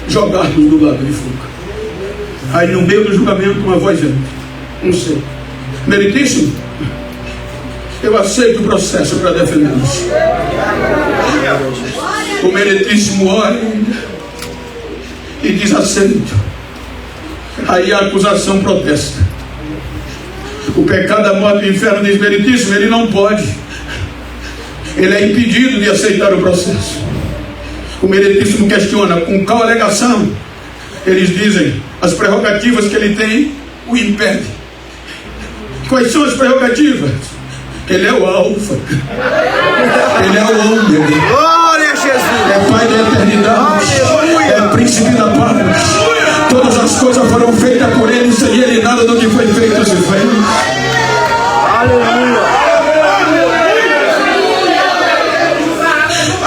jogados do lado de fogo. Aí no meio do julgamento uma voz entra, não sei, meritíssimo, eu aceito o processo para defendê-los. O meritíssimo ora e diz aceito. Aí a acusação protesta. O pecado, a morte e o inferno diz meritíssimo, ele não pode. Ele é impedido de aceitar o processo. O meritíssimo questiona com qual alegação. Eles dizem as prerrogativas que ele tem o impedem. Quais são as prerrogativas? Ele é o alfa, ele é o ômega, Glória a Jesus. é Pai da eternidade, é príncipe da paz. Todas as coisas foram feitas por ele, sem ele nada do que foi feito se fez. Aleluia.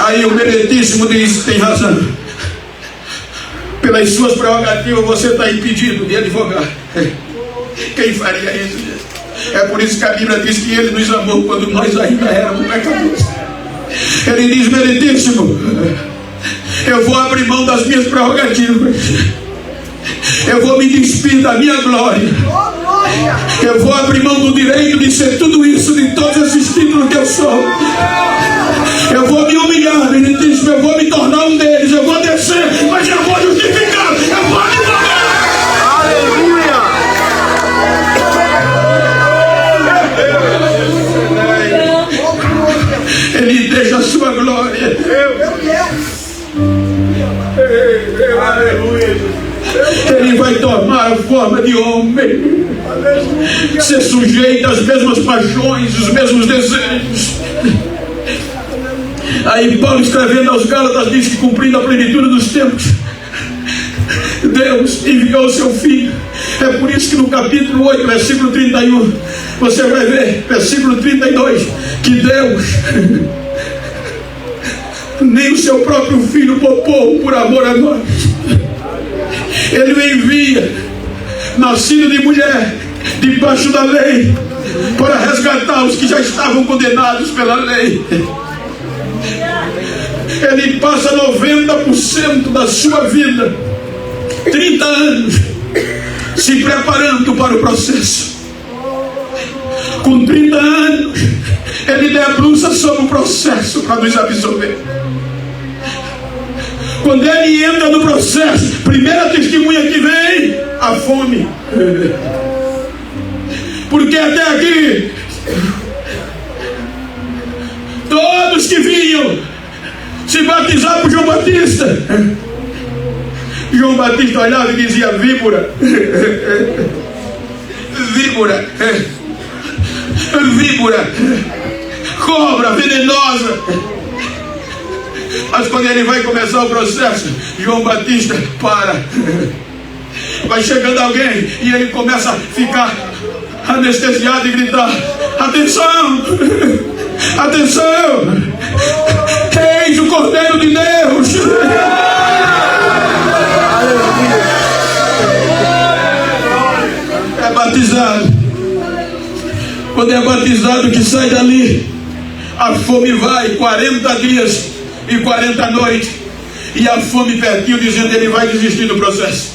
Aí o meritíssimo diz, tem razão, pelas suas prerrogativas você está impedido de advogar. Quem faria isso? É por isso que a Bíblia diz que ele nos amou quando nós ainda éramos pecadores. Ele diz, meritíssimo, eu vou abrir mão das minhas prerrogativas, eu vou me despir da minha glória, eu vou abrir mão do direito de ser tudo isso, de todos esses títulos que eu sou. Eu vou me humilhar, meritíssimo, eu vou me tornar um deles, eu vou descer, mas eu vou justificar, eu vou advogar. Aleluia. Ele deixa a sua glória. Ele vai tomar a forma de homem, ser sujeito às mesmas paixões, os mesmos desejos. Aí Paulo, escrevendo aos Gálatas, diz que cumprindo a plenitude dos tempos, Deus enviou o seu Filho. É por isso que no capítulo 8, versículo 31, você vai ver, versículo 32, que Deus nem o seu próprio Filho poupou por amor a nós. Ele o envia, nascido de mulher, debaixo da lei, para resgatar os que já estavam condenados pela lei. Ele passa 90% da sua vida, 30 anos, se preparando para o processo. Com 30 anos, ele debruça sobre o processo para nos absolver. Quando ele entra no processo, primeira testemunha que vem, a fome. Porque até aqui, todos que vinham se batizar por João Batista, João Batista olhava e dizia: víbora, víbora, víbora, cobra venenosa. Mas quando ele vai começar o processo, João Batista para. Vai chegando alguém e ele começa a ficar anestesiado e gritar: atenção, atenção, eis o Cordeiro de Deus. É batizado. Quando é batizado, que sai dali, a fome vai 40 dias e 40 noites, e a fome pertinho, dizendo ele vai desistir do processo.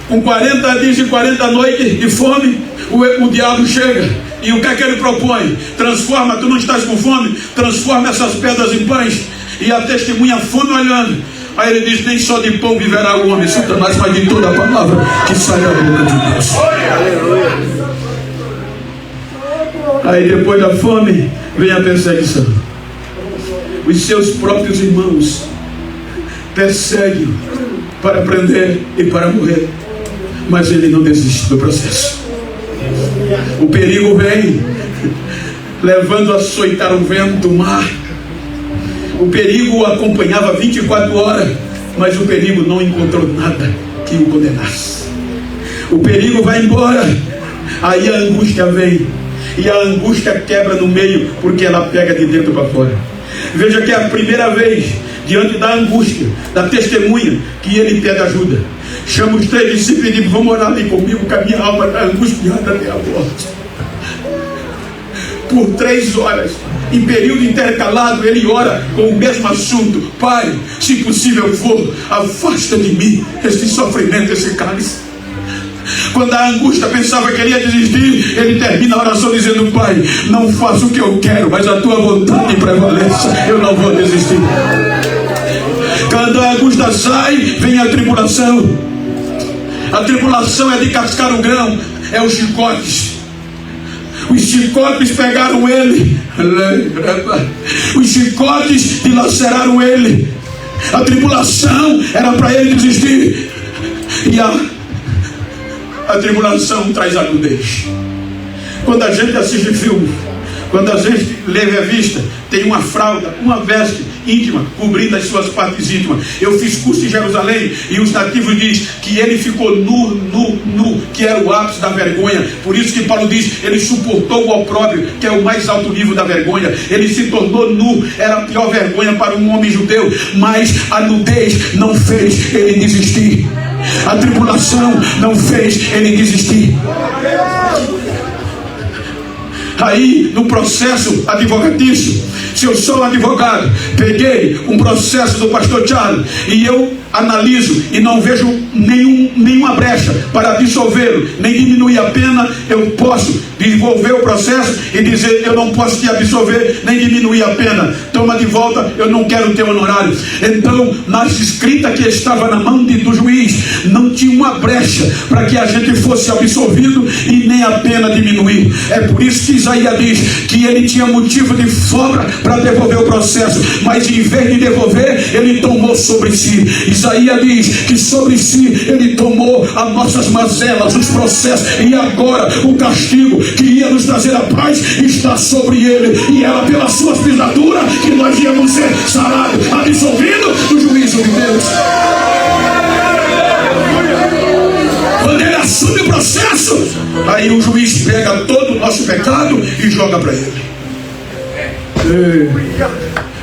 Com 40 dias e 40 noites de fome, o diabo chega, e o que é que ele propõe? Transforma, tu não estás com fome? Transforma essas pedras em pães. E a testemunha, fome olhando. Aí ele diz: nem só de pão viverá o homem, Satanás, mas de toda a palavra que sai da boca de Deus. Aí depois da fome vem a perseguição. Os seus próprios irmãos perseguem para prender e para morrer, mas ele não desiste do processo. O perigo vem, levando a açoitar o vento, o mar. O perigo o acompanhava 24 horas, mas o perigo não encontrou nada que o condenasse. O perigo vai embora, aí a angústia vem, e a angústia quebra no meio, porque ela pega de dentro para fora. Veja que é a primeira vez, diante da angústia, da testemunha, que ele pede ajuda. Chama os 3 discípulos e diz: vamos orar ali comigo, que a minha alma está angustiada até a morte. Por 3 horas, em período intercalado, ele ora com o mesmo assunto: Pai, se possível for, afasta de mim este sofrimento, esse cálice. Quando a angústia pensava que ele ia desistir, ele termina a oração dizendo: Pai, não faço o que eu quero, mas a tua vontade prevaleça, eu não vou desistir. Quando a angústia sai, vem a tribulação. A tribulação é de cascar o grão, é os chicotes. Os chicotes pegaram ele, os chicotes dilaceraram ele. A tribulação era para ele desistir, e a tribulação traz a nudez. Quando a gente assiste filme, quando a gente lê revista, tem uma fralda, uma veste íntima cobrindo as suas partes íntimas. Eu fiz curso em Jerusalém e os nativos dizem que ele ficou nu, que era o ápice da vergonha. Por isso que Paulo diz: ele suportou o opróbrio, que é o mais alto nível da vergonha. Ele se tornou nu, era a pior vergonha para um homem judeu, mas a nudez não fez ele desistir. A tribulação não fez ele desistir. Aí, no processo advocatício, se eu sou advogado, peguei um processo do pastor Charles e eu analiso e não vejo nenhuma brecha para absolvê-lo, nem diminuir a pena, eu posso desenvolver o processo e dizer: eu não posso te absolver, nem diminuir a pena, toma de volta, eu não quero teu honorário. Então, na escrita que estava na mão do juiz, não tinha uma brecha para que a gente fosse absolvido e nem a pena diminuir. É por isso que Isaías diz que ele tinha motivo de sobra para devolver o processo, mas em vez de devolver, ele tomou sobre si. Isaías diz que sobre si ele tomou as nossas mazelas, os processos, e agora o castigo que ia nos trazer a paz está sobre ele, e era pelas suas pisaduras que nós íamos ser sarados, absolvidos do juízo de Deus. Quando ele assume o processo, aí o juiz pega todo o nosso pecado e joga para ele.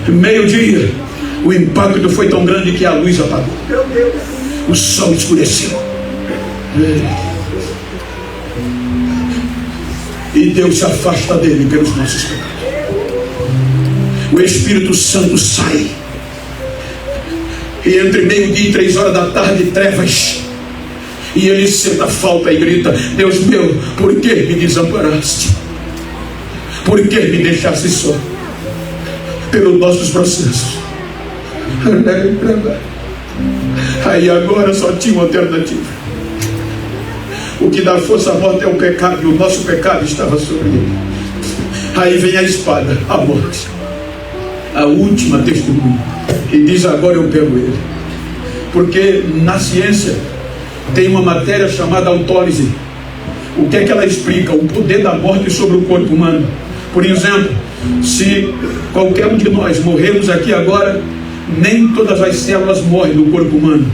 Meio-dia, o impacto foi tão grande que a luz apagou, o sol escureceu, e Deus se afasta dele pelos nossos pecados. O Espírito Santo sai, e entre meio-dia e 3 horas da tarde, trevas, e ele senta a falta e grita: Deus meu, por que me desamparaste? Por que me deixaste só? Pelos nossos processos. Aí agora só tinha uma alternativa. O que dá força à morte é o pecado, e o nosso pecado estava sobre ele. Aí vem a espada, a morte, a última testemunha, e diz: agora eu pego ele. Porque na ciência tem uma matéria chamada autólise. O que é que ela explica? O poder da morte sobre o corpo humano. Por exemplo, se qualquer um de nós morrermos aqui agora, nem todas as células morrem do corpo humano,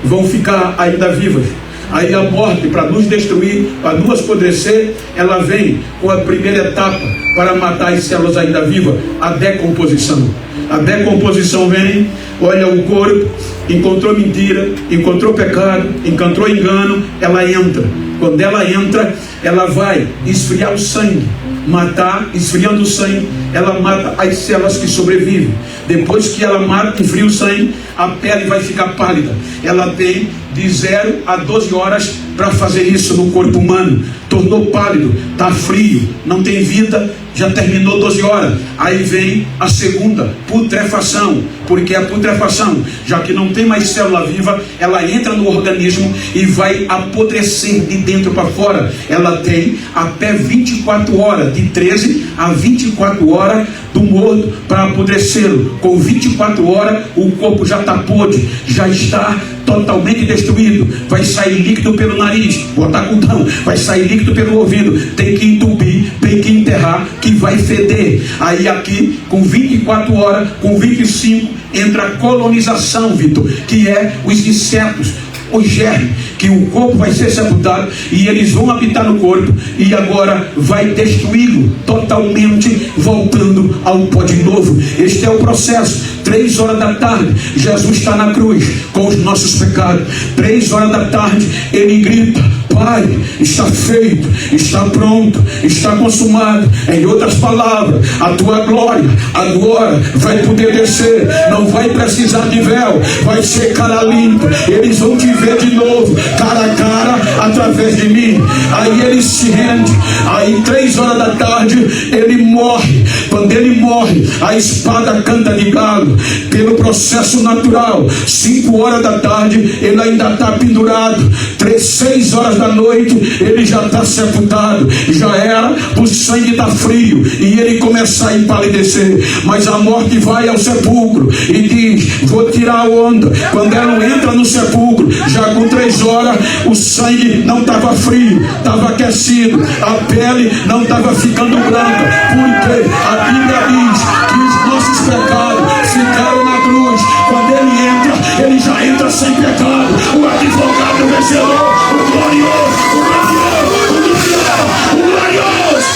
vão ficar ainda vivas. Aí a morte, para nos destruir, para nos apodrecer, ela vem com a primeira etapa para matar as células ainda vivas: a decomposição. A decomposição vem, olha o corpo, encontrou mentira, encontrou pecado, encontrou engano, ela entra. Quando ela entra, ela vai esfriar o sangue, matar, esfriando o sangue, ela mata as células que sobrevivem. Depois que ela mata, esfria o sangue, a pele vai ficar pálida. Ela tem de 0 a 12 horas para fazer isso no corpo humano. Tornou pálido, está frio, não tem vida, já terminou 12 horas. Aí vem a segunda, putrefação. Porque a putrefação, já que não tem mais célula viva, ela entra no organismo e vai apodrecer de dentro para fora. Ela tem até 24 horas, de 13 a 24 horas do morto para apodrecê-lo. Com 24 horas o corpo já está podre, já está totalmente destruído. Vai sair líquido pelo nariz, botar cordão, vai sair líquido pelo ouvido, tem que entupir, tem que enterrar, que vai feder. Aí aqui, com 24 horas, com 25, entra a colonização, Vitor, que é os insetos, os germes, que o corpo vai ser sepultado e eles vão habitar no corpo e agora vai destruí-lo totalmente, voltando ao pó de novo. Este é o processo. 3 horas da tarde, Jesus está na cruz com os nossos pecados. 3 horas da tarde, ele grita: Pai, está feito, está pronto, está consumado. Em outras palavras, a tua glória agora vai poder descer, não vai precisar de véu, vai ser cara limpa. Eles vão te ver de novo, cara a cara, através de mim. Aí ele se rende. Aí 3 horas da tarde, ele morre. Quando ele morre, a espada canta de galo. Pelo processo natural, 5 horas da tarde, ele ainda está pendurado. 6 horas da noite, ele já está sepultado. Já era, o sangue está frio e ele começa a empalidecer. Mas a morte vai ao sepulcro e diz: vou tirar a onda. Quando ela entra no sepulcro, já com 3 horas, o sangue não estava frio, estava aquecido, a pele não estava ficando branca, porque a Bíblia diz que os nossos pecados ficaram na cruz. Quando ele entra, ele já entra sem pecado. O advogado vencedor, o glorioso, o glorioso, o glorioso, o glorioso.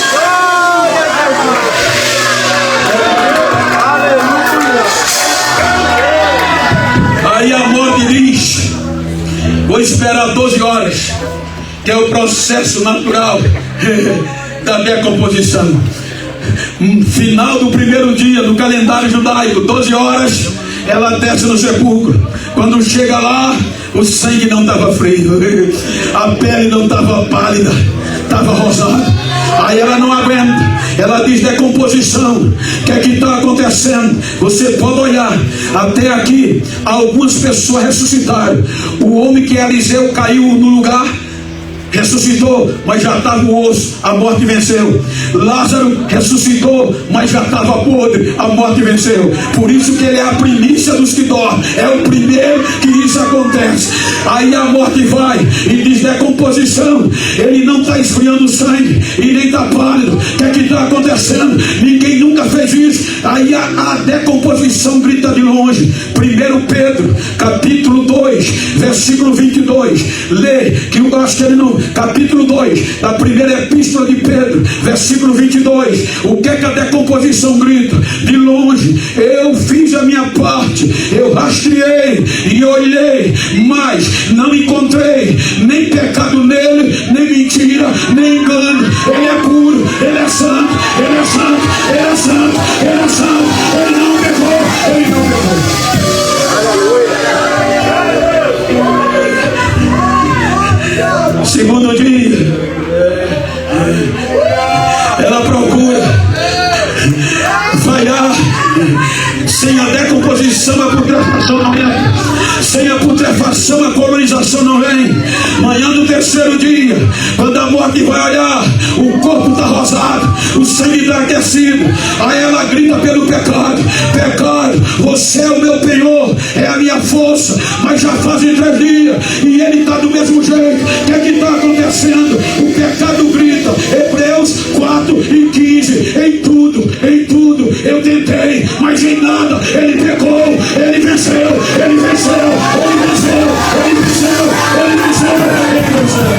Aí a morte diz: vou esperar 12 horas, que é o processo natural da decomposição. Final do primeiro dia do calendário judaico, 12 horas, ela desce no sepulcro. Quando chega lá, o sangue não estava frio, a pele não estava pálida, estava rosada. Aí ela não aguenta, ela diz: decomposição, o que é que está acontecendo? Você pode olhar, até aqui algumas pessoas ressuscitaram. O homem que Eliseu caiu no lugar, ressuscitou, mas já estava o osso, a morte venceu. Lázaro ressuscitou, mas já estava podre, a morte venceu. Por isso que ele é a primícia dos que dormem, é o primeiro que isso acontece. Aí a morte vai e diz: decomposição, ele não está esfriando o sangue e nem está pálido. O que é que está acontecendo? Ninguém nunca fez isso. Aí a decomposição grita de longe. 1 Pedro capítulo 2 versículo 22, lê, que eu acho que ele não, capítulo 2 da primeira epístola de Pedro, versículo 22. O que é que a decomposição grita? De longe: eu fiz a minha parte, eu rastreei e olhei, mas não encontrei nem pecado nele, nem mentira, nem engano. Ele é puro, ele é santo, ele é santo, ele é santo, ele é santo, ele não pecou, ele não pecou. Segundo dia, ela procura, vai lá. Sem a decomposição, a putrefação não vem. Sem a putrefação, a colonização não vem. Manhã do terceiro dia, quando a morte vai olhar, o corpo está rosado, o sangue está aquecido. Aí ela grita pelo pecado: pecado, você é o meu penhor, é a minha força. Mas já fazem 3 dias e ele está do mesmo jeito. O que é que está acontecendo? O pecado grita. Hebreus 4:15. Em tudo eu tentei, mas em nada ele pecou. Ele venceu, ele venceu, ele venceu, ele venceu, ele venceu, ele venceu.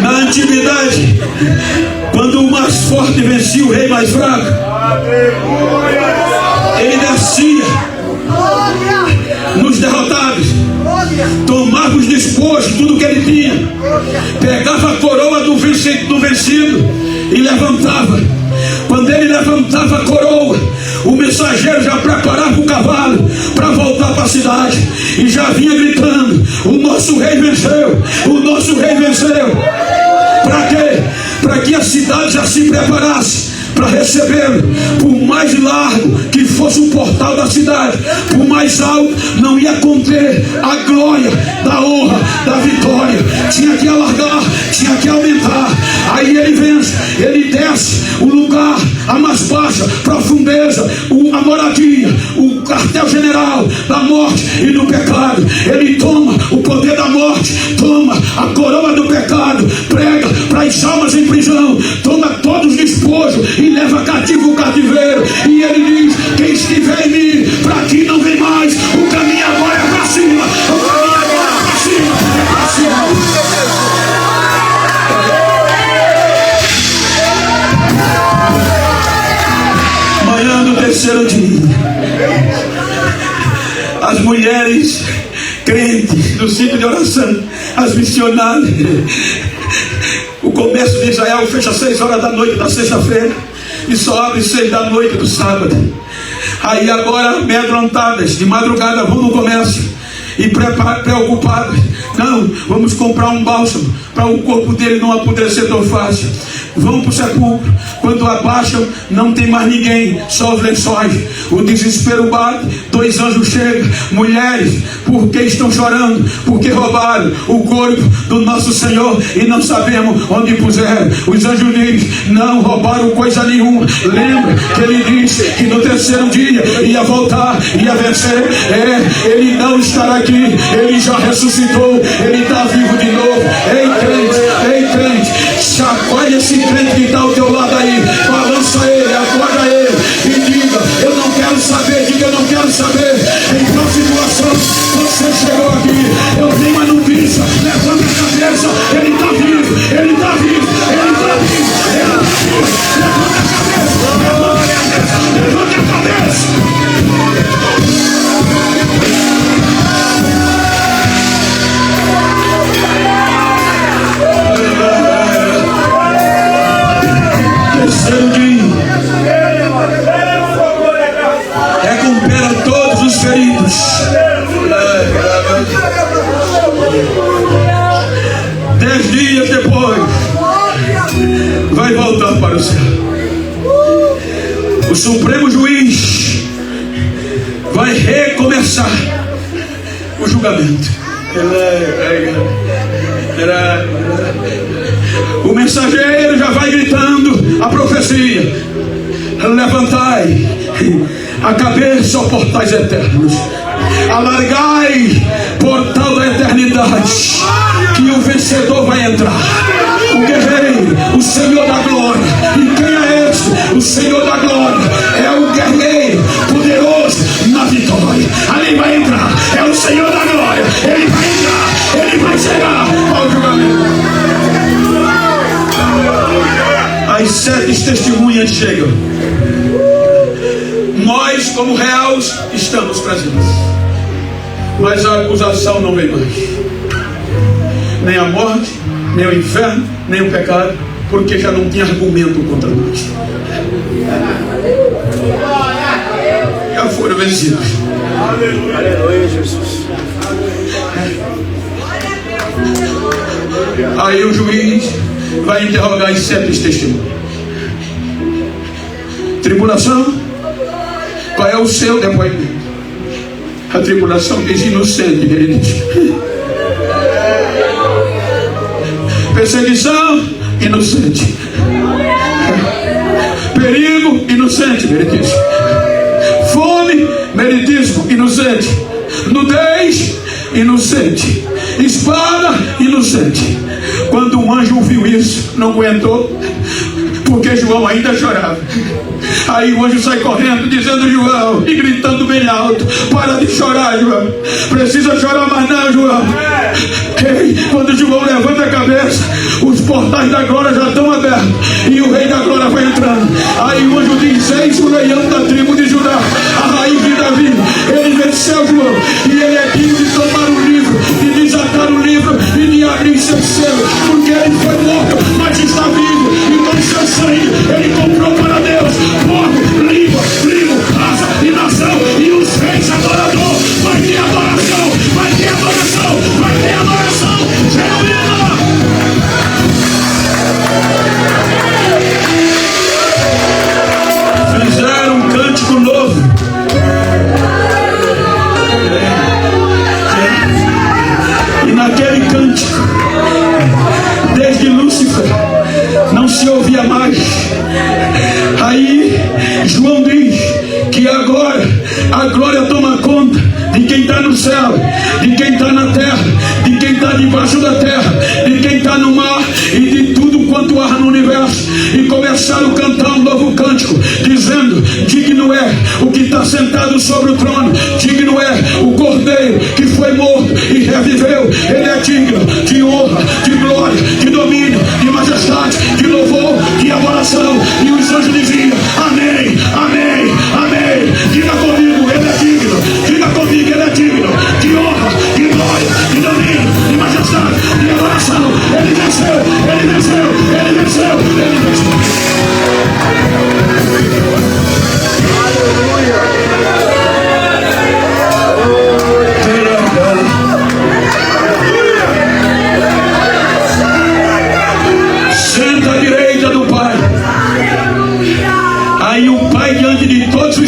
Na antiguidade, quando o mais forte vencia o rei mais fraco, ele descia nos derrotados, tomava os despojos, tudo que ele tinha, pegava a coroa do vencido e levantava. Quando ele levantava a coroa, o mensageiro já preparava o cavalo para voltar para a cidade e já vinha gritando: o nosso rei venceu, o nosso rei venceu. Para quê? Para que a cidade já se preparasse para recebê-lo. Por mais largo que fosse o portal da cidade, por mais alto, não ia conter a glória da honra, da vitória. Tinha que alargar, tinha que aumentar. Aí ele vence, ele desce o lugar, a mais baixa profundeza, a moradia, o quartel-general da morte e do pecado. Ele toma o poder da morte, toma a coroa do pecado, prega para as almas em prisão, toma todos os despojos e leva cativo o cativeiro. E ele diz: quem estiver em mim, para aqui não vem mais. terceiro dia, as mulheres crentes do ciclo de oração, as missionárias, o comércio de Israel fecha às 6 horas da noite da sexta-feira e só abre 6 da noite do sábado. Aí agora, amedrontadas, de madrugada vão no comércio e preocupadas: não, vamos comprar um bálsamo para o corpo dele não apodrecer tão fácil. Vão para o sepulcro, quando abaixam não tem mais ninguém, só os lençóis. O desespero bate, 2 anjos chegam: mulheres, por que estão chorando? Porque roubaram o corpo do nosso Senhor e não sabemos onde puseram. Os anjos dizem: não roubaram coisa nenhuma. Lembra que ele disse que no terceiro dia ia voltar, ia vencer? Ele não estará aqui, ele já ressuscitou, ele está vivo de novo. Ei crente, chacoalha esse crente que está ao teu lado aí, balança ele, acorda ele e diga: eu não quero saber. Diga: eu não quero saber em qual situação você chegou aqui. Eu vi uma notícia, levanta a cabeça, ele está vivo, ele está vivo, ele está vivo, ele está vivo. Levanta a cabeça, levanta a cabeça. Terceiro dia, recupera todos os feridos. 10 dias depois, vai voltar para o céu. O Supremo Juiz vai recomeçar o julgamento. O mensageiro já vai gritando a profecia: levantai a cabeça, ó portais eternos, alargai portal da eternidade, que o vencedor vai entrar, o guerreiro, o Senhor da glória. E quem é esse? O Senhor da glória é o guerreiro poderoso na vitória. Ali vai entrar, é o Senhor da glória. Ele vai entrar, ele vai chegar ao julgamento. As 7 testemunhas chegam. Nós, como réus, estamos presentes, mas a acusação não vem mais. Nem a morte, nem o inferno, nem o pecado, porque já não tinha argumento contra nós. Já foram vencidos. Aleluia, Jesus. Aí o juiz vai interrogar as 7 testemunhas. Tribulação, qual é o seu depoimento? A tribulação diz inocente, ele diz. Perseguição, inocente. Perigo, inocente, ele diz. Fome, meritismo, inocente. Nudez, inocente. Espada, inocente. Quando um anjo viu isso, não aguentou, porque João ainda chorava. Aí o anjo sai correndo, dizendo: João, e gritando bem alto: para de chorar, João. Precisa chorar, mas não, João. Ei, quando João levanta a cabeça, os portais da glória já estão abertos e o rei da glória vai entrando. Aí o anjo diz: eis o leão da tribo de Judá, a raiz de Davi. Ele venceu, João, e ele é digno de tomar o livro, de desatar o livro e de abrir seu selo, porque ele foi morto, mas está vivo, e com seu sangue ele comprou para Deus povo, língua, raça e nação. E os reis adorador, vai ter adoração, vai ter adoração, vai ter adoração genuína. Fizeram um cântico novo. E naquele cântico, desde Lúcifer, não se ouvia mais. Aí João diz que agora a glória toma conta de quem está no céu, de quem está na terra, de quem está debaixo da terra, de quem está no mar e de tudo quanto há no universo. E começaram a cantar um novo cântico, dizendo: digno é o que está sentado sobre o trono, digno é o Cordeiro que foi morto e reviveu. Ele é digno de honra, de glória, de domínio, de majestade, de louvor, de adoração. E os anjos diziam: amém, amém, amém.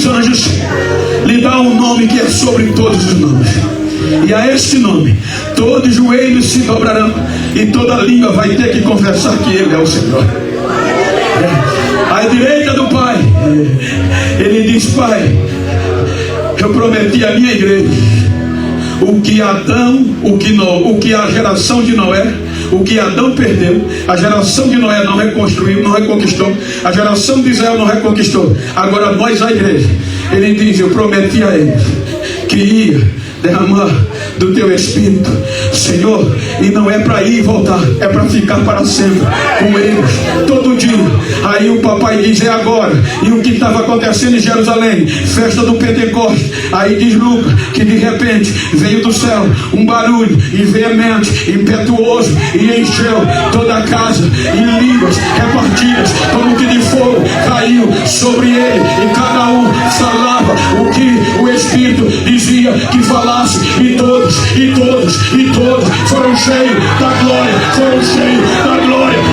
os anjos lhe dá um nome que é sobre todos os nomes. E a este nome todos os joelhos se dobrarão e toda língua vai ter que confessar que Ele é o Senhor. À direita do Pai, Ele diz: Pai, eu prometi à minha igreja o que Adão, o que a geração de Noé, o que Adão perdeu, a geração de Noé não reconstruiu, não reconquistou, a geração de Israel não reconquistou. Agora nós, a igreja, Ele diz: eu prometi a eles que ia derramar do teu Espírito, Senhor, e não é para ir e voltar, é para ficar para sempre com eles, todo dia. Aí o papai diz: é agora. E o que estava acontecendo em Jerusalém, festa do Pentecostes. Aí diz Lucas que de repente veio do céu um barulho e veemente, impetuoso, e encheu toda a casa, e línguas repartidas como que de fogo caiu sobre ele, e cada um falava o que o Espírito dizia que falasse, e todos foram cheios da glória,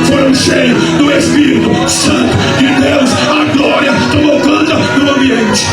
foram cheios do Espírito Santo de Deus. A glória tomou conta do ambiente.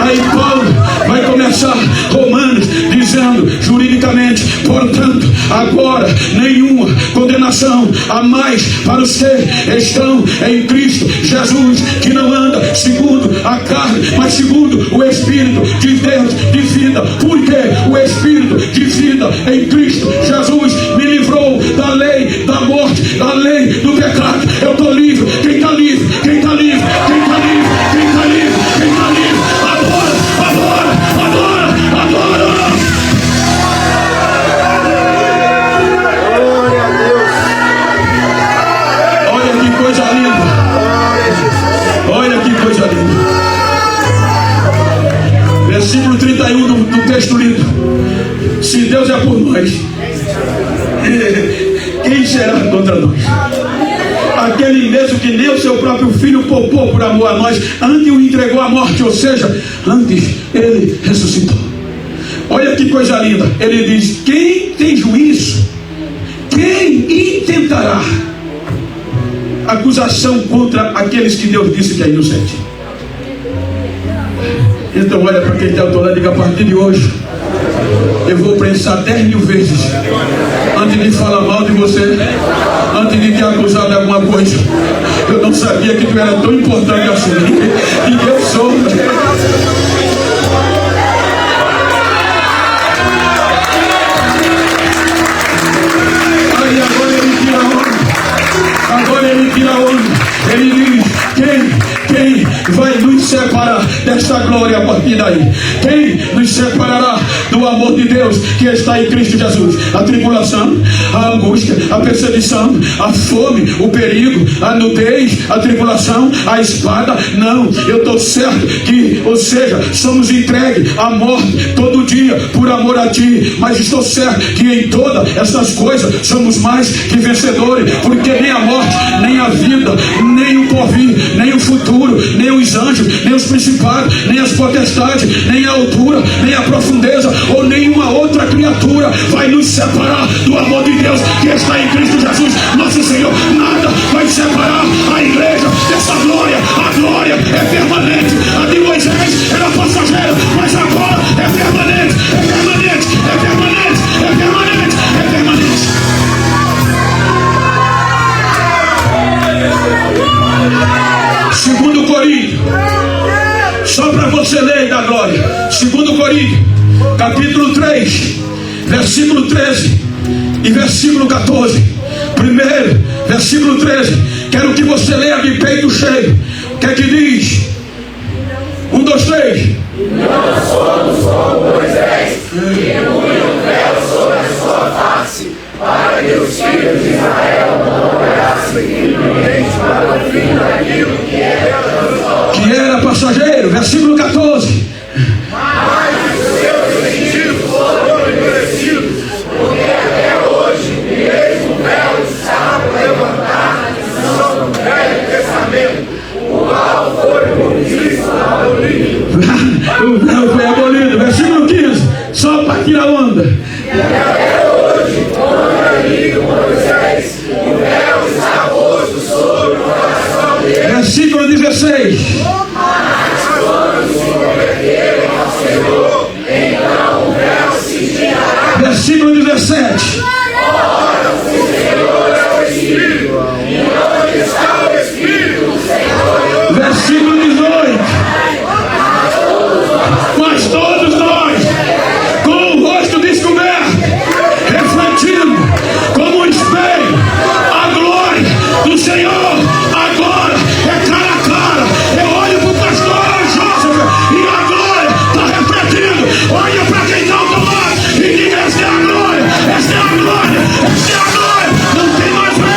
Aí Paulo vai começar Romanos dizendo juridicamente: portanto, agora nenhuma condenação há mais para os que estão em Cristo Jesus, que não anda segundo a carne, mas segundo o Espírito de Deus de vida. Porque o Espírito de vida em Cristo Jesus me livrou da lei da morte, da lei do pecado. Eu estou livre. Quem está livre? Quem está livre? Quem está livre? Quem está livre? Quem está livre? Adora! Glória a Deus. Olha que coisa linda. Olha que coisa linda. Versículo 31 do texto lido: se Deus é por nós, quem será contra nós? Aquele mesmo que nem o seu próprio filho poupou por amor a nós, antes o entregou à morte, ou seja, antes ele ressuscitou. Olha que coisa linda. Ele diz: quem tem juízo, quem intentará acusação contra aqueles que Deus disse que é inocente? Então olha para quem está ao teu lado e diga: a partir de hoje eu vou pensar 10 mil vezes antes de falar mal de você, antes de te acusar de alguma coisa. Eu não sabia que tu era tão importante assim, e eu sou. Aí agora ele tira onda. Agora ele tira onda. Ele diz: quem vai nos separar desta glória a partir daí? Quem nos separará do amor de Deus que está em Cristo Jesus? A tribulação, a angústia, a perseguição, a fome, o perigo, a nudez, a tribulação, a espada? Não, eu estou certo que, ou seja, somos entregues à morte todo dia por amor a Ti, mas estou certo que em todas essas coisas somos mais que vencedores, porque nem a morte, nem a vida, nem o porvir, nem o futuro, nem os anjos, nem os principados, nem as potestades, nem a altura, nem a profundeza, ou nenhuma outra criatura vai nos separar do amor de Deus que está em Cristo Jesus, nosso Senhor. Nada vai separar a igreja dessa glória. A glória é permanente. A de Moisés era passageira, mas agora é permanente, é permanente, é permanente, é permanente, é permanente. Segundo Coríntios, só para você ler da glória. Segundo Coríntios, capítulo 3, versículo 13 e versículo 14. Primeiro, versículo 13. Quero que você leia de peito cheio. O que é que diz? 1, 2, 3. Não somos como Moisés, que punha o véu sobre a sua face, para que os filhos de Israel não olhassem imprudente para o fim daquilo que era passageiro. Versículo 14. Mas os seus sentidos foram endurecidos, porque até hoje, mesmo o véu está por levantar, não no Velho Testamento, o qual foi por Cristo abolido. O véu foi abolido. Versículo 15. Só para tirar onda. E até hoje, como era lido Moisés, Versículo 16. Versículo 17. Versículo 18. Mas todos nós, com o rosto descoberto, refletindo como um espelho a glória do Senhor, agora é cara a cara. Eu olho para o pastor Joseph e a glória está refletindo. Olha para quem está ao teu lado e diga: esta é a glória, esta é a glória, esta é a glória. Não tem mais véu.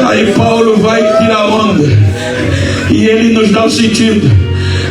Aí Paulo vai tirar onda e ele nos dá o sentido.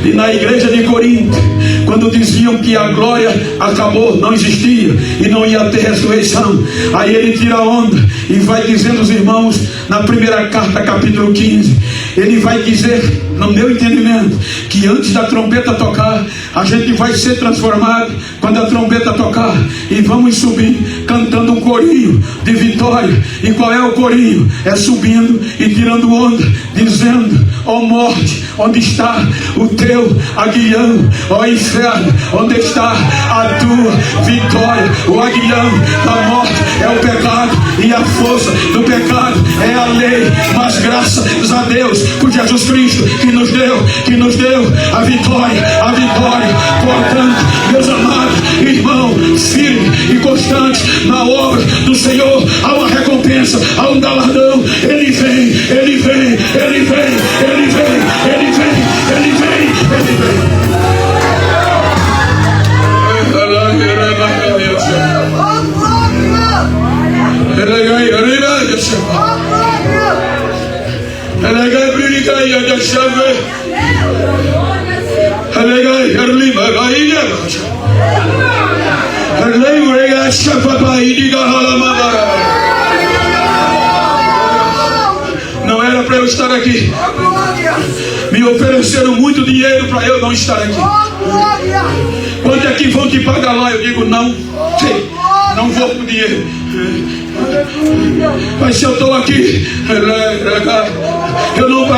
E na igreja de Corinto, quando diziam que a glória acabou, não existia e não ia ter ressurreição, aí ele tira onda e vai dizendo aos irmãos, na primeira carta, capítulo 15, ele vai dizer, no meu entendimento, que antes da trombeta tocar, a gente vai ser transformado quando a trombeta tocar, e vamos subir cantando um corinho de vitória. E qual é o corinho? É subindo e tirando onda, dizendo: ó morte, onde está o teu aguilhão? Ó inferno, onde está a tua vitória? O aguilhão da morte é o pecado, e a força do pecado é a lei. Mas graças a Deus por Jesus Cristo, que nos deu a vitória, a vitória. Portanto, meus amados irmãos, firme e constante na obra do Senhor, há uma recompensa, há um galardão. Ele vem, ele vem, ele vem, ele vem, ele vem, ele vem, ele vem. Não era para eu estar aqui. Me ofereceram muito dinheiro para eu não estar aqui. Quanto é que vão te pagar lá? Eu digo: não sei, não vou com dinheiro. Mas se eu estou aqui, eu não vou.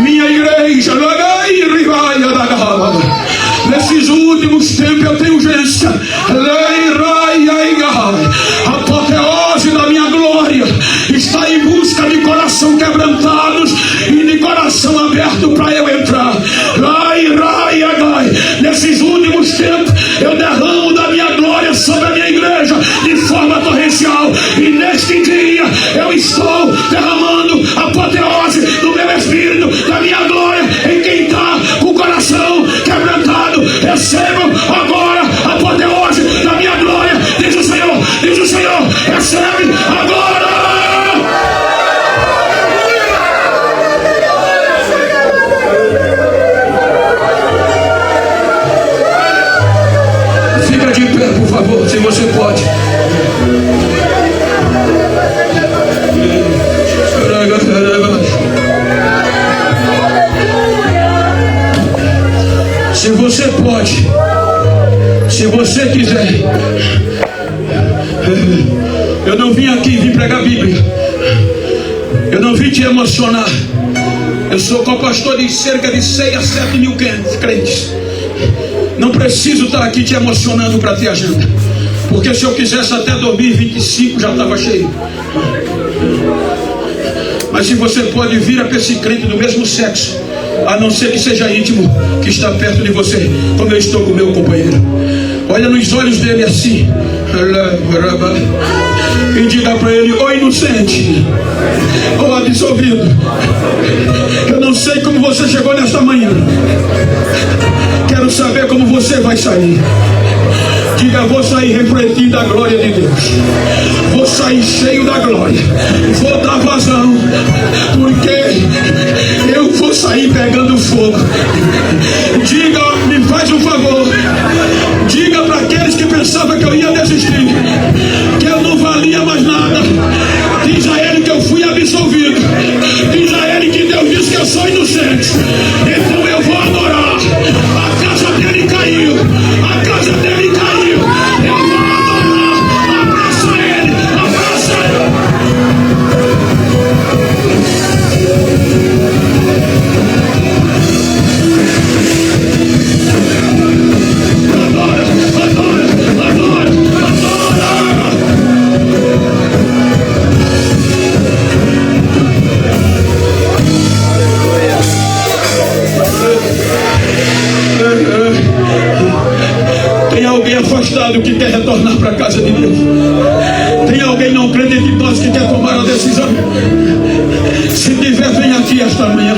Minha igreja, nesses últimos tempos eu tenho urgência. A apoteose da minha glória está em busca de coração quebrantados e de coração aberto para eu entrar. Nesses últimos tempos eu derramo da minha glória sobre a minha igreja de forma torrencial, e neste dia eu estou derramando a apoteose do meu espírito, da minha glória, em quem está com o coração quebrantado. Recebam agora a apoteose da minha glória, diz o Senhor, recebe agora. Fica de pé, por favor, se você pode. Se você pode, se você quiser. Eu não vim aqui pregar Bíblia. Eu não vim te emocionar. Eu sou co-pastor de cerca de 6 a 7 mil crentes. Não preciso estar aqui te emocionando para ter agenda, porque se eu quisesse até 2025 já estava cheio. Mas se você pode vir a esse crente do mesmo sexo, a não ser que seja íntimo, que está perto de você, como eu estou com o meu companheiro, olha nos olhos dele assim e diga para ele: ô inocente, ô absolvido, eu não sei como você chegou nesta manhã, quero saber como você vai sair. Diga: vou sair refletindo a glória de Deus, vou sair cheio da glória, vou dar vazão, porque eu vou sair pegando fogo. Diga, me faz um favor, diga lado que quer retornar para a casa de Deus? Tem alguém não crente de nós que quer tomar a decisão? Se tiver, vem aqui esta manhã.